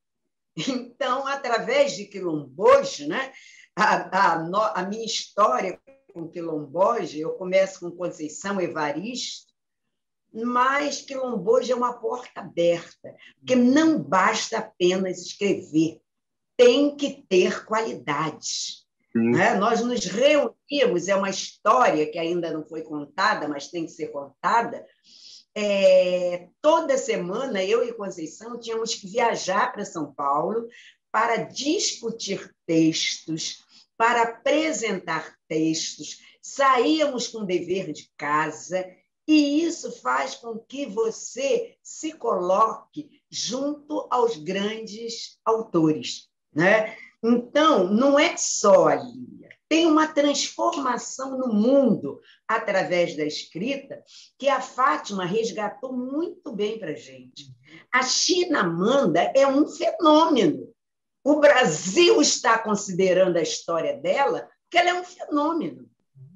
Então, através de Quilomboja, né, a minha história com Quilomboja, eu começo com Conceição Evaristo, mas Quilomboja é uma porta aberta, porque não basta apenas escrever, tem que ter qualidade. Né? Nós nos reunimos, é uma história que ainda não foi contada, mas tem que ser contada. Toda semana, eu e Conceição tínhamos que viajar para São Paulo para discutir textos, para apresentar textos, saíamos com dever de casa, e isso faz com que você se coloque junto aos grandes autores, né? Então, não é só a Lia, tem uma transformação no mundo através da escrita que a Fátima resgatou muito bem para a gente. A Chimamanda é um fenômeno. O Brasil está considerando a história dela porque ela é um fenômeno,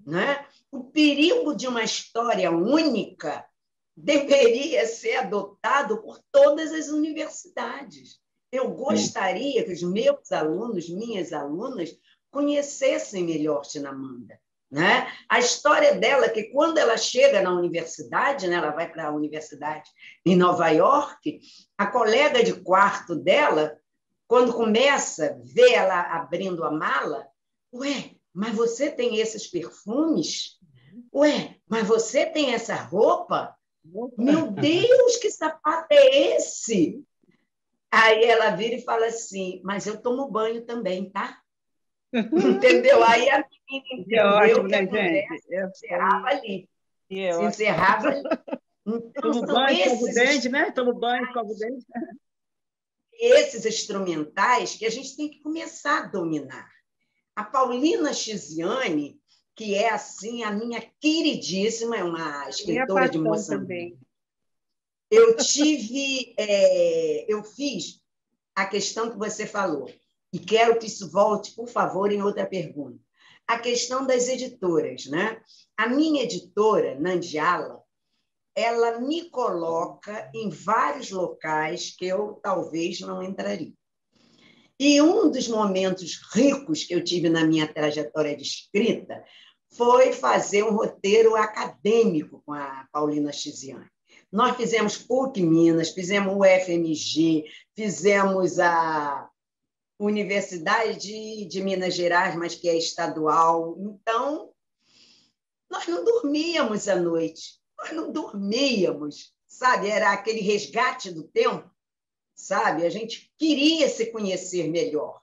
né? O perigo de uma história única deveria ser adotado por todas as universidades. Eu gostaria que os meus alunos, minhas alunas, conhecessem melhor Chimamanda, né? A história dela, que quando ela chega na universidade, né, ela vai para a universidade em Nova York, a colega de quarto dela, quando começa a ver ela abrindo a mala, ué, mas você tem esses perfumes? Ué, mas você tem essa roupa? Meu Deus, que sapato é esse? Aí ela vira e fala assim, mas eu tomo banho também, tá? Entendeu? Aí a menina entendeu ótimo, que a né, conversa se encerrava ali. Se encerrava ali. Então, tomo banho, escovo o dente, né? Tomo banho, escovo o dente. Esses instrumentais que a gente tem que começar a dominar. A Paulina Chiziane, que é assim a minha queridíssima, é uma escritora de Moçambique. Eu fiz a questão que você falou, e quero que isso volte, por favor, em outra pergunta. A questão das editoras, né? A minha editora, Nandiala, ela me coloca em vários locais que eu talvez não entraria. E um dos momentos ricos que eu tive na minha trajetória de escrita foi fazer um roteiro acadêmico com a Paulina Chiziane. Nós fizemos PUC Minas, fizemos o FMG, fizemos a Universidade de Minas Gerais, mas que é estadual. Então, nós não dormíamos à noite, nós não dormíamos, sabe? Era aquele resgate do tempo, sabe? A gente queria se conhecer melhor.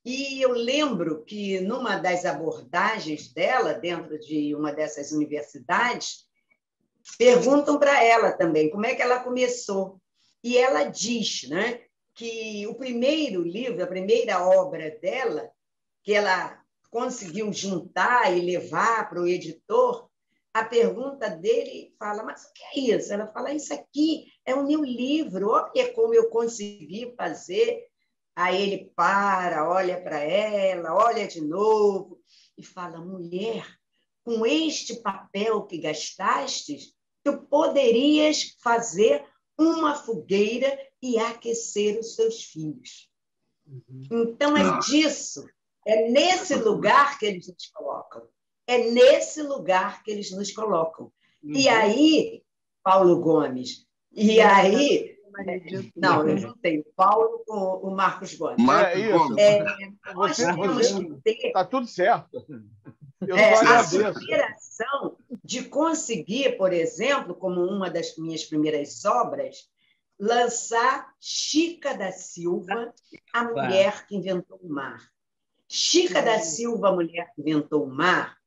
E eu lembro que, numa das abordagens dela, dentro de uma dessas universidades, perguntam para ela também como é que ela começou. E ela diz, né, que o primeiro livro, a primeira obra dela, que ela conseguiu juntar e levar para o editor, a pergunta dele fala, mas o que é isso? Ela fala, isso aqui é o meu livro, olha como eu consegui fazer. Aí ele para, olha para ela, olha de novo e fala, mulher, com este papel que gastastes, tu poderias fazer uma fogueira e aquecer os seus filhos. Então, é disso, é nesse lugar que eles nos colocam. É nesse lugar que eles nos colocam. E aí, Paulo Gomes, e aí... Não, eu juntei o Paulo com o Marcos Gomes. Nós temos que ter... Está tudo certo. A superação de conseguir, por exemplo, como uma das minhas primeiras obras, lançar Chica da Silva, a mulher que inventou o mar. Chica da Silva, a mulher que inventou o mar,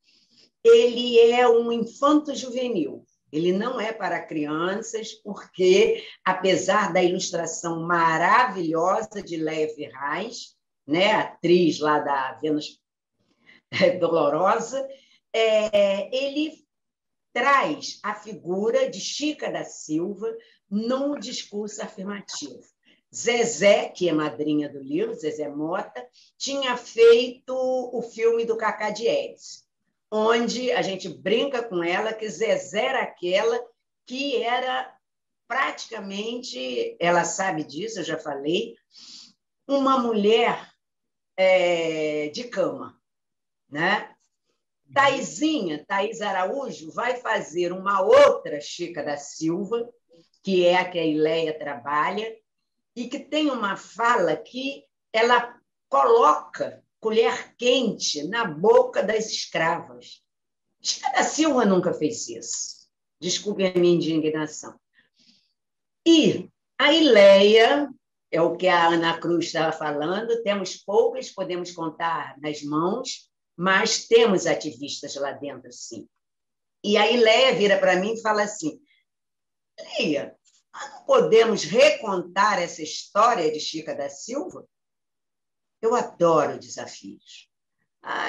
ele é um infanto juvenil. Ele não é para crianças, porque, apesar da ilustração maravilhosa de Léia Ferraz, né, atriz lá da Vênus Dolorosa, ele traz a figura de Chica da Silva num discurso afirmativo. Zezé, que é madrinha do livro, Zezé Mota, tinha feito o filme do Cacá Diegues, onde a gente brinca com ela que Zezé era aquela que era praticamente, ela sabe disso, eu já falei, uma mulher de cama, né? Thaís Araújo, vai fazer uma outra Chica da Silva, que é a que a Ileia trabalha, e que tem uma fala que ela coloca colher quente na boca das escravas. Chica da Silva nunca fez isso. Desculpe a minha indignação. E a Ileia, é o que a Ana Cruz estava falando, temos poucas, podemos contar nas mãos, mas temos ativistas lá dentro, sim. E a Ileia vira para mim e fala assim, Lia, nós não podemos recontar essa história de Chica da Silva? Eu adoro desafios.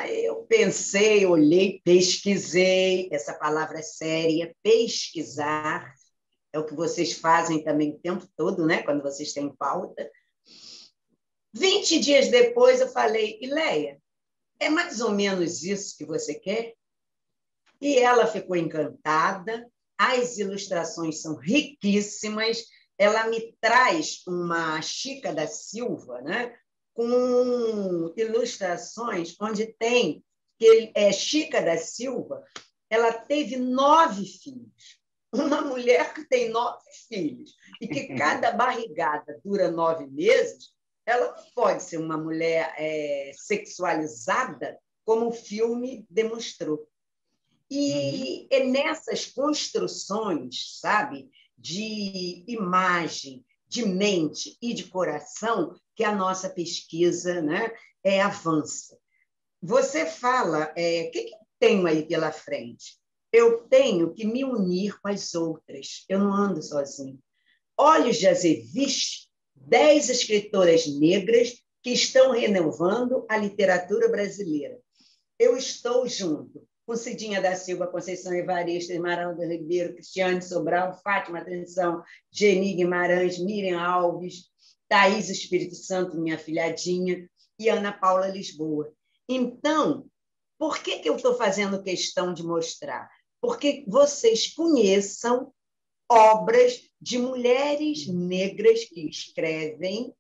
Eu pensei, olhei, pesquisei, essa palavra é séria, pesquisar, é o que vocês fazem também o tempo todo, né? Quando vocês têm pauta. 20 dias depois eu falei, Ileia, é mais ou menos isso que você quer? E ela ficou encantada, as ilustrações são riquíssimas, ela me traz uma Chica da Silva, né? Com ilustrações onde tem que Chica da Silva, ela teve 9 filhos. Uma mulher que tem 9 filhos e que cada barrigada dura 9 meses, ela não pode ser uma mulher sexualizada como o filme demonstrou. E é nessas construções, sabe, de imagem, de mente e de coração que a nossa pesquisa, né, avança. Você fala, o que eu tenho aí pela frente? Eu tenho que me unir com as outras. Eu não ando sozinho. Olhos de Azeviche, 10 escritoras negras que estão renovando a literatura brasileira. Eu estou junto com Cidinha da Silva, Conceição Evaristo, Esmeralda Ribeiro, Cristiane Sobral, Fátima Atenção, Geni Guimarães, Miriam Alves, Thaís Espírito Santo, minha filhadinha, e Ana Paula Lisboa. Então, por que eu estou fazendo questão de mostrar? Porque vocês conheçam obras de mulheres negras que escrevem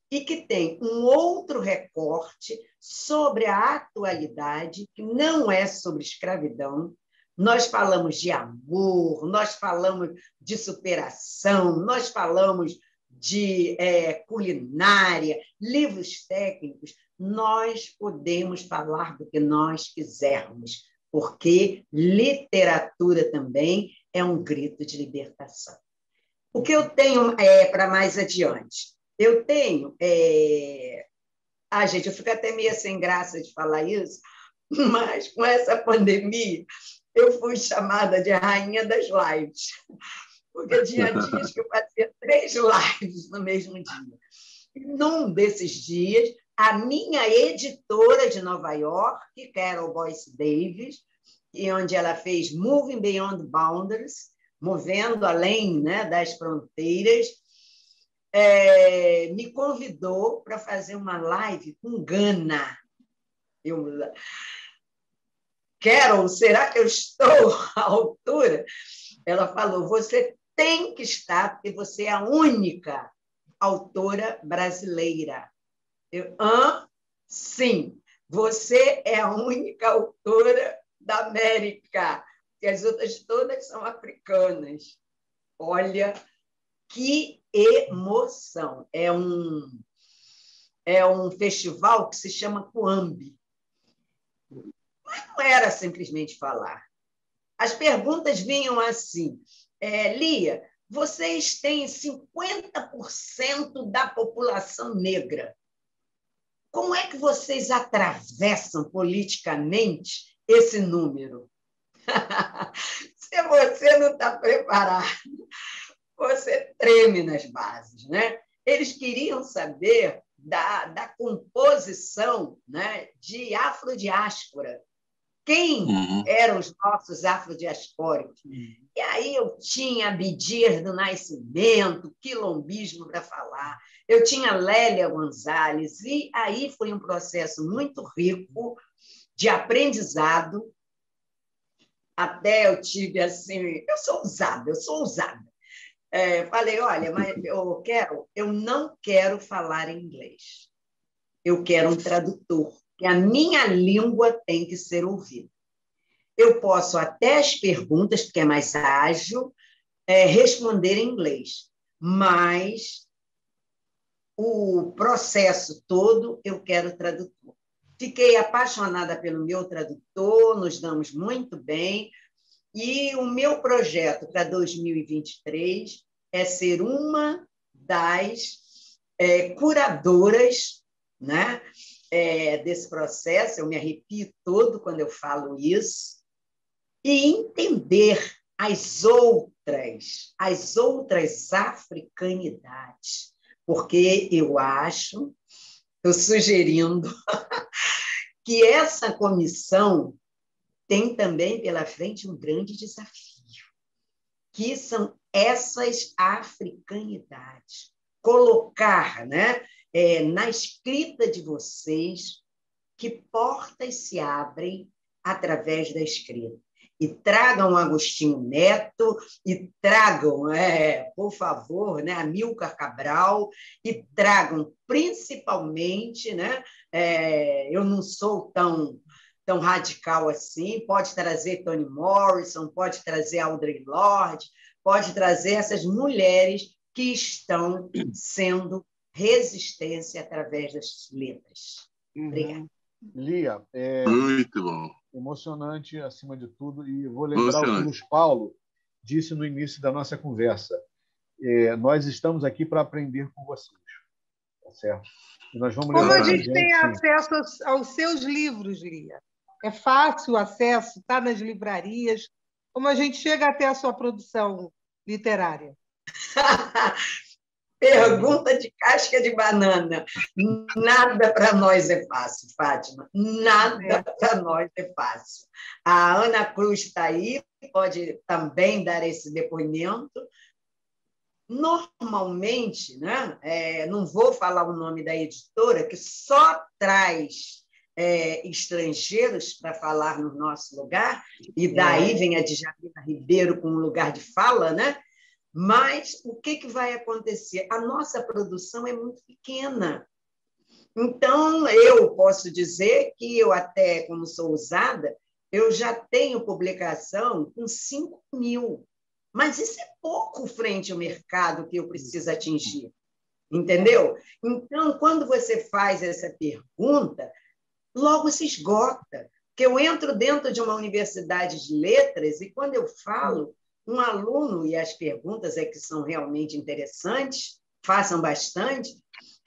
e que tem um outro recorte sobre a atualidade, que não é sobre escravidão. Nós falamos de amor, nós falamos de superação, nós falamos de culinária, livros técnicos. Nós podemos falar do que nós quisermos, porque literatura também é um grito de libertação. O que eu tenho para mais adiante? Eu tenho... gente, eu fico até meio sem graça de falar isso, mas com essa pandemia eu fui chamada de rainha das lives, porque tinha dias que eu fazia 3 lives no mesmo dia. E num desses dias, a minha editora de Nova York, Carol Boyce Davis, onde ela fez Moving Beyond Boundaries, movendo além, né, das fronteiras, me convidou para fazer uma live com Gana. Carol, será que eu estou à altura? Ela falou, você tem que estar, porque você é a única autora brasileira. Sim, você é a única autora da América, porque as outras todas são africanas. Olha, que emoção! É um festival que se chama Coambi. Mas não era simplesmente falar. As perguntas vinham assim, Lia, vocês têm 50% da população negra. Como é que vocês atravessam politicamente esse número? Se você não está preparado, você treme nas bases, né? Eles queriam saber da composição, né, de afrodiáspora. Quem eram os nossos afrodiaspóricos? E aí eu tinha Abdias do Nascimento, quilombismo para falar, eu tinha Lélia Gonzalez, e aí foi um processo muito rico de aprendizado. Até eu tive assim, eu sou ousada. Falei, olha, mas eu não quero falar inglês. Eu quero um tradutor, que a minha língua tem que ser ouvida. Eu posso até as perguntas, porque é mais ágil, responder em inglês, mas o processo todo eu quero tradutor. Fiquei apaixonada pelo meu tradutor, nos damos muito bem, e o meu projeto para 2023 é ser uma das curadoras, né, desse processo. Eu me arrepio todo quando eu falo isso, e entender as outras africanidades, porque eu acho, estou sugerindo, que essa comissão tem também pela frente um grande desafio, que são essas africanidades. Colocar, né, na escrita de vocês que portas se abrem através da escrita. E tragam Agostinho Neto, e tragam, por favor, né, Amílcar Cabral, e tragam principalmente, né, eu não sou tão radical assim, pode trazer Toni Morrison, pode trazer Audre Lorde, pode trazer essas mulheres que estão sendo resistência através das letras. Obrigada. Lia, muito bom. Emocionante acima de tudo, e vou lembrar o que o Luiz Paulo disse no início da nossa conversa. Nós estamos aqui para aprender com vocês, tá certo? E nós vamos Como levar a gente tem sim, acesso aos seus livros, Lia? É fácil o acesso, está nas livrarias. Como a gente chega até a sua produção literária? Pergunta de casca de banana. Nada para nós é fácil, Fátima. Nada para nós é fácil. A Ana Cruz está aí, pode também dar esse depoimento. Normalmente, né, não vou falar o nome da editora, que só traz estrangeiros para falar no nosso lugar, e daí vem a Djamila Ribeiro com um lugar de fala, né? Mas o que vai acontecer? A nossa produção é muito pequena. Então, eu posso dizer que eu até, como sou usada, eu já tenho publicação com 5.000. Mas isso é pouco frente ao mercado que eu preciso atingir. Entendeu? Então, quando você faz essa pergunta, logo se esgota. Porque eu entro dentro de uma universidade de letras e, quando eu falo, um aluno, e as perguntas que são realmente interessantes, façam bastante,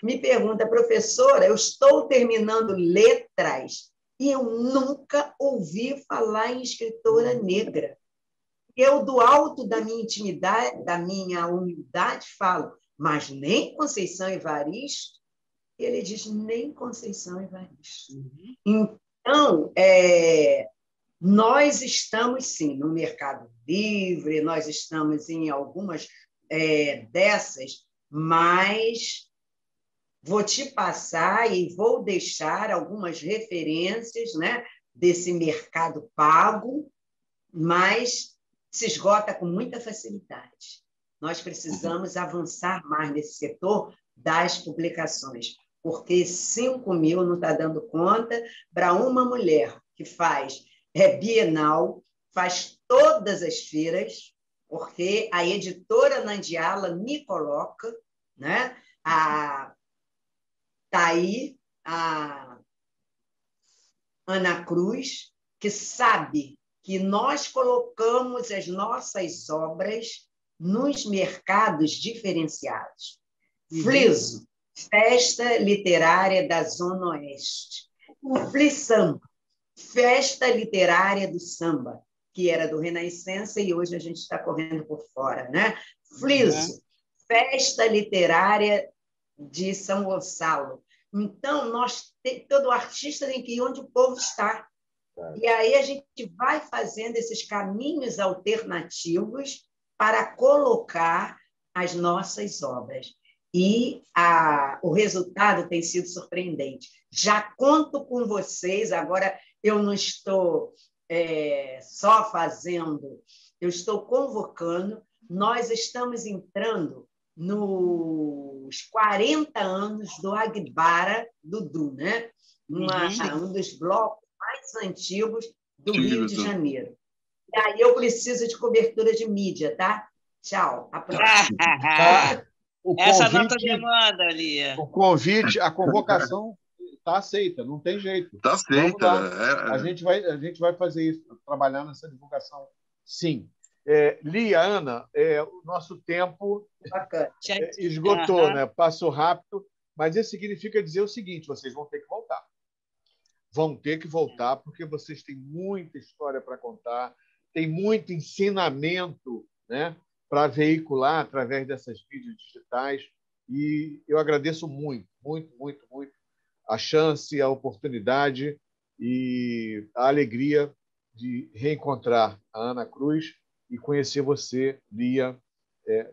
me pergunta, professora, eu estou terminando letras e eu nunca ouvi falar em escritora negra. Eu, do alto da minha intimidade, da minha humildade, falo, mas nem Conceição Evaristo? Ele diz, nem Conceição Evaristo. Então, nós estamos, sim, no Mercado Livre, nós estamos em algumas dessas, mas vou te passar e vou deixar algumas referências, né, desse mercado pago, mas se esgota com muita facilidade. Nós precisamos avançar mais nesse setor das publicações, porque 5.000 não está dando conta para uma mulher que faz bienal, faz todas as feiras, porque a editora Nandiala me coloca, né? Está aí a Ana Cruz, que sabe que nós colocamos as nossas obras nos mercados diferenciados. Fliso, Festa Literária da Zona Oeste. Flisamba, Festa Literária do Samba, que era do Renascença e hoje a gente está correndo por fora, né? Fliso, Festa Literária de São Gonçalo. Então, todo artista tem que ir onde o povo está. E aí a gente vai fazendo esses caminhos alternativos para colocar as nossas obras. E o resultado tem sido surpreendente. Já conto com vocês, agora eu não estou só fazendo, eu estou convocando, nós estamos entrando nos 40 anos do Agbara Dudu, né? Um dos blocos mais antigos do Rio de Janeiro. E aí eu preciso de cobertura de mídia, tá? Tchau, a próxima. Essa nota demanda, Lia. O convite, a convocação está aceita, não tem jeito. Está aceita. A gente vai fazer isso, trabalhar nessa divulgação, sim. Lia, Ana, o nosso tempo esgotou, né? Passou rápido, mas isso significa dizer o seguinte: vocês vão ter que voltar. Vão ter que voltar, porque vocês têm muita história para contar, tem muito ensinamento, né, para veicular através dessas mídias digitais. E eu agradeço muito, muito, muito, muito a chance, a oportunidade e a alegria de reencontrar a Ana Cruz e conhecer você, Lia.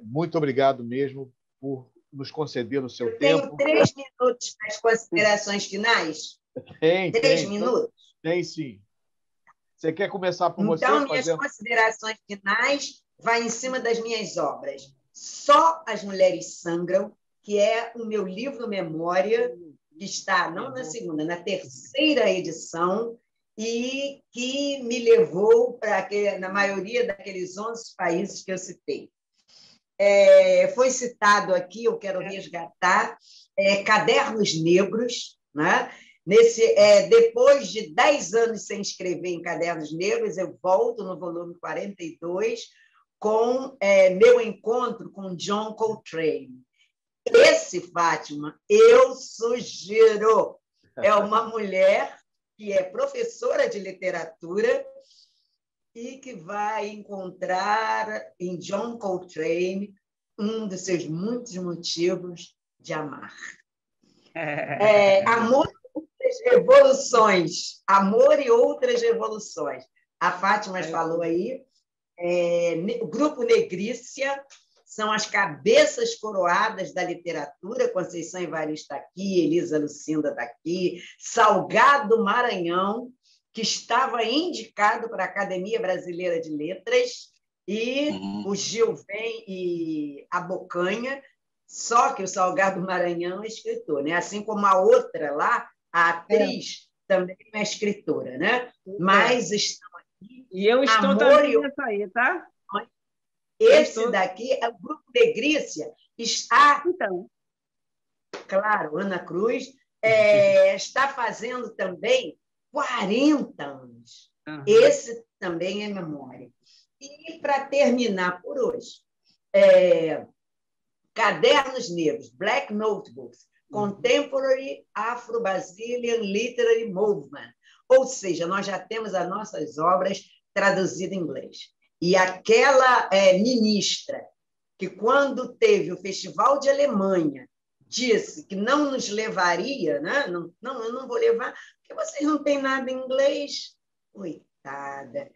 Muito obrigado mesmo por nos conceder o seu tempo. Tenho 3 minutos para as considerações finais? Tem. 3 minutos? Tem, sim. Você quer começar por você? Então, minhas considerações finais vai em cima das minhas obras. Só as Mulheres Sangram, que é o meu livro memória, que está não na segunda, na 3ª edição, e que me levou na maioria daqueles 11 países que eu citei. Foi citado aqui, eu quero resgatar, Cadernos Negros, né? Depois de 10 anos sem escrever em Cadernos Negros, eu volto no volume 42 com meu encontro com John Coltrane. Esse, Fátima, eu sugiro. É uma mulher que é professora de literatura e que vai encontrar em John Coltrane um dos seus muitos motivos de amar. Amor e outras revoluções. Amor e outras revoluções. A Fátima falou aí. O Grupo Negrícia são as cabeças coroadas da literatura. Conceição Evaristo está aqui, Elisa Lucinda está aqui, Salgado Maranhão, que estava indicado para a Academia Brasileira de Letras, e o Gilvem e a Bocanha, só que o Salgado Maranhão é escritor, né? Assim como a outra lá, a atriz, também é escritora, né? Mas estão aqui. E eu estou também nessa aí, tá? Esse daqui é o Grupo Negrícia. Está, então, claro, Ana Cruz está fazendo também 40 anos. Esse também é memória. E, para terminar por hoje, Cadernos Negros, Black Notebooks, Contemporary Afro-Brazilian Literary Movement. Ou seja, nós já temos as nossas obras traduzidas em inglês. E aquela ministra que, quando teve o Festival de Alemanha, disse que não nos levaria, né? Não, eu não vou levar, porque vocês não têm nada em inglês. Coitada.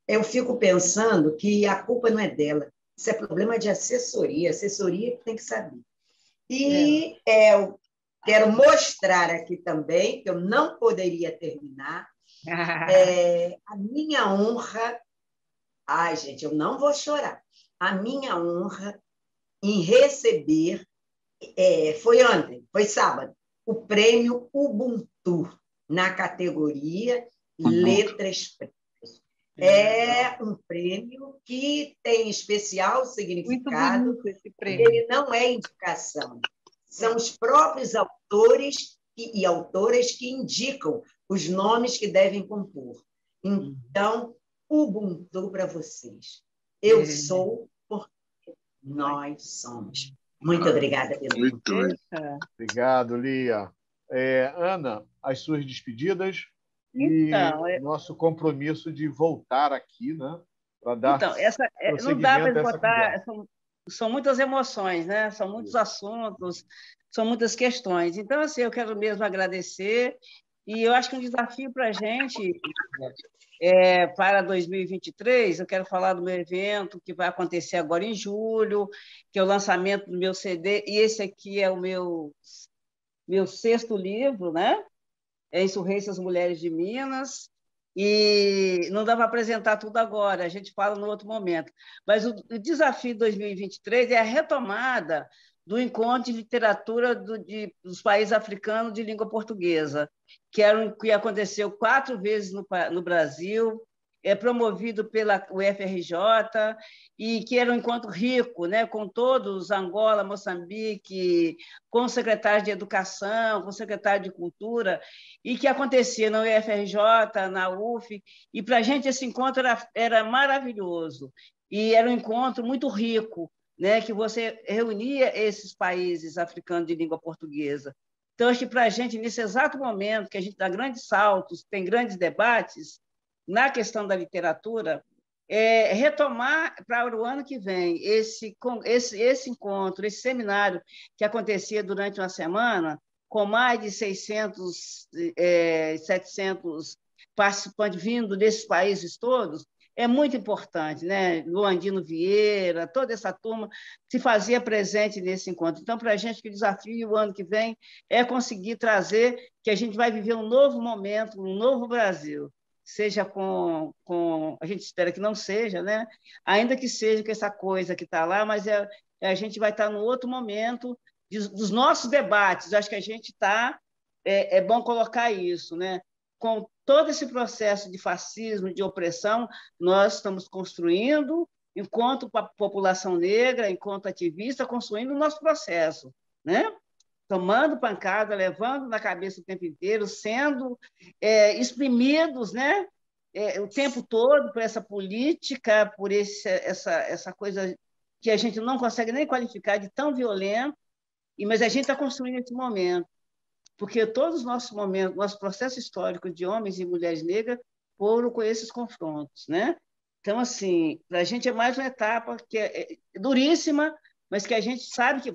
Eu fico pensando que a culpa não é dela. Isso é problema de assessoria que tem que saber. E eu quero mostrar aqui também, que eu não poderia terminar, a minha honra. Ai, gente, eu não vou chorar. A minha honra em receber, foi ontem, foi sábado, o prêmio Ubuntu, na categoria Letras Pretas. É um prêmio que tem especial significado. Ele não é indicação. São os próprios autores e autoras que indicam os nomes que devem compor. Então, Ubuntu para vocês. Eu sou porque nós somos. Muito obrigada pelo Muito Obrigado, Lia. Ana, as suas despedidas e nosso compromisso de voltar aqui, né, para dar não dá para prosseguimento a essa esgotar, conversa. são muitas emoções, né? São muitos assuntos, são muitas questões. Então, assim, eu quero mesmo agradecer, e eu acho que um desafio para a gente, para 2023, eu quero falar do meu evento, que vai acontecer agora em julho, que é o lançamento do meu CD, e esse aqui é o meu 6º livro, né? É Insurgências Mulheres de Minas, e não dá para apresentar tudo agora, a gente fala no outro momento. Mas o desafio de 2023 é a retomada do encontro de literatura dos países africanos de língua portuguesa, que aconteceu 4 vezes no Brasil, é promovido pela UFRJ, e que era um encontro rico, né, com todos, Angola, Moçambique, com o secretário de Educação, com o secretário de Cultura, e que acontecia na UFRJ, na UF, e para a gente esse encontro era maravilhoso, e era um encontro muito rico, né, que você reunia esses países africanos de língua portuguesa. Então, acho que para a gente, nesse exato momento que a gente dá grandes saltos, tem grandes debates na questão da literatura, retomar para o ano que vem esse encontro, esse seminário que acontecia durante uma semana, com mais de 600, 700 participantes vindo desses países todos, é muito importante, né? Luandino Vieira, toda essa turma se fazia presente nesse encontro. Então, para a gente, que o desafio o ano que vem é conseguir trazer que a gente vai viver um novo momento, um novo Brasil, seja a gente espera que não seja, né? Ainda que seja com essa coisa que está lá, mas a gente vai estar num outro momento dos nossos debates. Eu acho que a gente está, é bom colocar isso, né? Com todo esse processo de fascismo, de opressão, nós estamos construindo, enquanto população negra, enquanto ativista, construindo o nosso processo, né? Tomando pancada, levando na cabeça o tempo inteiro, sendo exprimidos, né? O tempo todo por essa política, por essa coisa que a gente não consegue nem qualificar de tão violento, mas a gente está construindo esse momento, porque todos os nossos momentos, nosso processo histórico de homens e mulheres negras foram com esses confrontos, né? Então, assim, para a gente é mais uma etapa que é duríssima, mas que a gente sabe que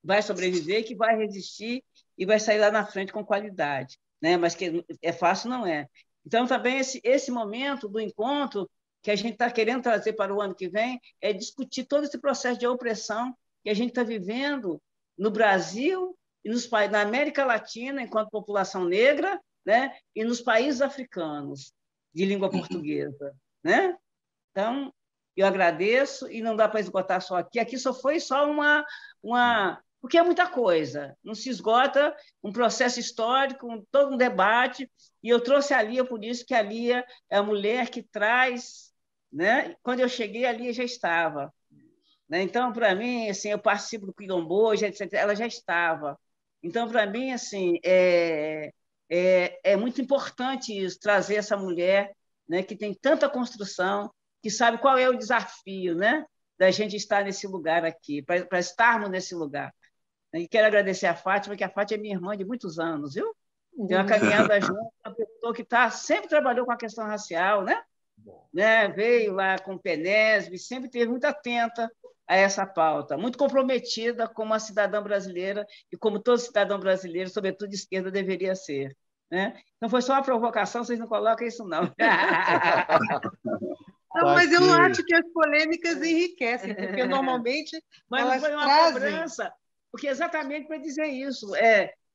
vai sobreviver, que vai resistir e vai sair lá na frente com qualidade, né? Mas que é fácil, não é. Então, também esse momento do encontro que a gente está querendo trazer para o ano que vem é discutir todo esse processo de opressão que a gente está vivendo no Brasil e na América Latina, enquanto população negra, né? E nos países africanos de língua portuguesa, né? Então, eu agradeço, e não dá para esgotar só aqui. Aqui só foi porque é muita coisa, não se esgota um processo histórico, todo um debate, e eu trouxe a Lia, por isso que a Lia é a mulher que traz, né? Quando eu cheguei, a Lia já estava, né? Então, para mim, assim, eu participo do Quilombo, etc., ela já estava. Então, para mim, assim, é muito importante isso, trazer essa mulher, né, que tem tanta construção, que sabe qual é o desafio, né, da gente estar nesse lugar aqui, para estarmos nesse lugar. E quero agradecer a Fátima, que a Fátima é minha irmã de muitos anos, viu? Tem uma caminhada junto, uma pessoa que sempre trabalhou com a questão racial, né? Veio lá com o PENESB, sempre esteve muito atenta a essa pauta, muito comprometida como uma cidadã brasileira e como todo cidadão brasileiro, sobretudo de esquerda, deveria ser, né? Então, foi só uma provocação, vocês não colocam isso, não. Não, mas eu acho que as polêmicas enriquecem, porque normalmente mas elas não foi uma trazem... cobrança, porque exatamente para dizer isso,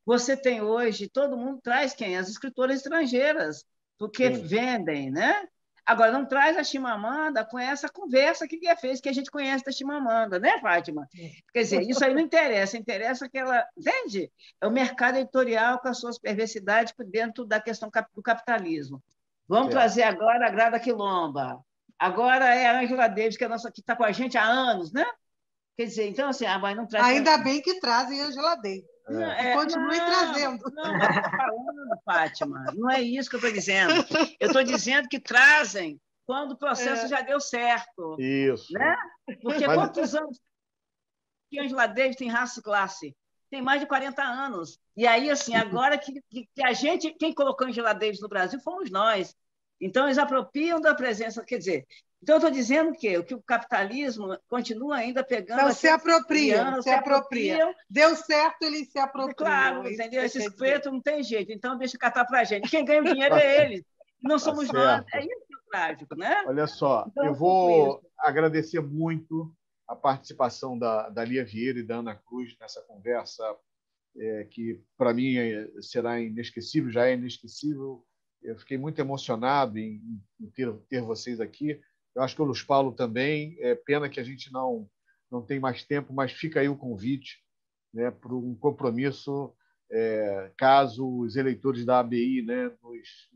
você tem hoje, todo mundo traz quem? As escritoras estrangeiras, porque vendem, né? Agora, não traz a Chimamanda com essa conversa que Lia fez, que a gente conhece da Chimamanda, né, Fátima? Quer dizer, isso aí não interessa, interessa que ela... Entende? É o mercado editorial com as suas perversidades dentro da questão do capitalismo. Vamos trazer agora a Grada Quilomba. Agora é a Angela Davis, que está com a gente há anos, né? Quer dizer, então, assim, mas não traz... Ainda bem que trazem a Angela Davis. E continuem trazendo. Não, eu estou falando, Fátima, não é isso que eu estou dizendo. Eu estou dizendo que trazem quando o processo já deu certo. Isso. Né? Porque quantos anos que Angela Davis tem raça e classe? Tem mais de 40 anos. E aí, assim, agora que a gente, quem colocou Angela Davis no Brasil fomos nós. Então, eles apropriam da presença, quer dizer, então eu estou dizendo que o capitalismo continua ainda pegando... Não, se apropriam. Deu certo, eles se apropriam. Claro, entendeu? Esses pretos não tem jeito, então deixa catar para a gente. Quem ganha o dinheiro é eles, não somos nós. É isso que é o trágico, né? Olha só, então, eu vou agradecer muito a participação da Lia Vieira e da Ana Cruz nessa conversa, que para mim será inesquecível, já é inesquecível. Eu fiquei muito emocionado em ter vocês aqui. Eu acho que o Luiz Paulo também. É pena que a gente não tem mais tempo, mas fica aí o convite, né, para um compromisso, caso os eleitores da ABI, né,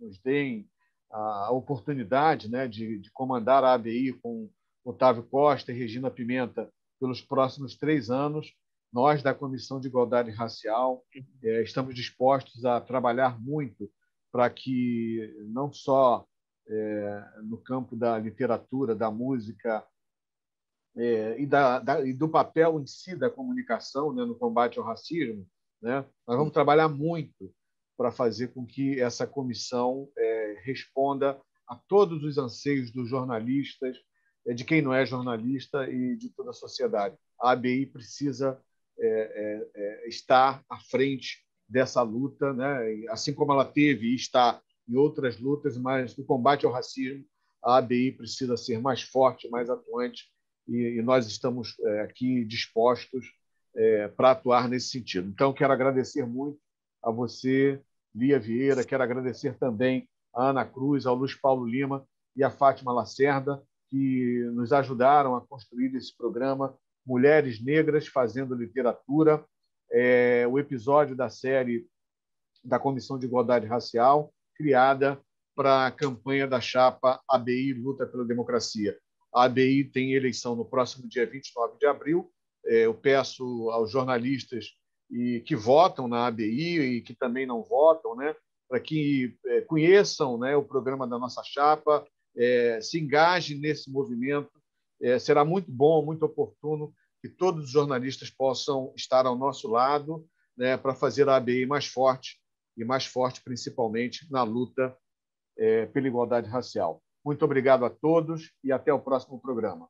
nos deem a oportunidade, né, de comandar a ABI com Otávio Costa e Regina Pimenta pelos próximos 3 anos. Nós, da Comissão de Igualdade Racial, estamos dispostos a trabalhar muito para que, não só no campo da literatura, da música e do papel em si da comunicação, né, no combate ao racismo, né, nós vamos trabalhar muito para fazer com que essa comissão responda a todos os anseios dos jornalistas, de quem não é jornalista e de toda a sociedade. A ABI precisa estar à frente dessa luta, né? Assim como ela teve e está em outras lutas, mas no combate ao racismo, a ABI precisa ser mais forte, mais atuante, e nós estamos aqui dispostos para atuar nesse sentido. Então, quero agradecer muito a você, Lia Vieira, quero agradecer também a Ana Cruz, ao Luiz Paulo Lima e a Fátima Lacerda, que nos ajudaram a construir esse programa Mulheres Negras Fazendo Literatura, o episódio da série da Comissão de Igualdade Racial, criada para a campanha da chapa ABI Luta pela Democracia. A ABI tem eleição no próximo dia 29 de abril. Eu peço aos jornalistas que votam na ABI e que também não votam, né, para que conheçam, né, o programa da nossa chapa, se engajem nesse movimento. Será muito bom, muito oportuno que todos os jornalistas possam estar ao nosso lado, né, para fazer a ABI mais forte, e mais forte principalmente na luta pela igualdade racial. Muito obrigado a todos e até o próximo programa.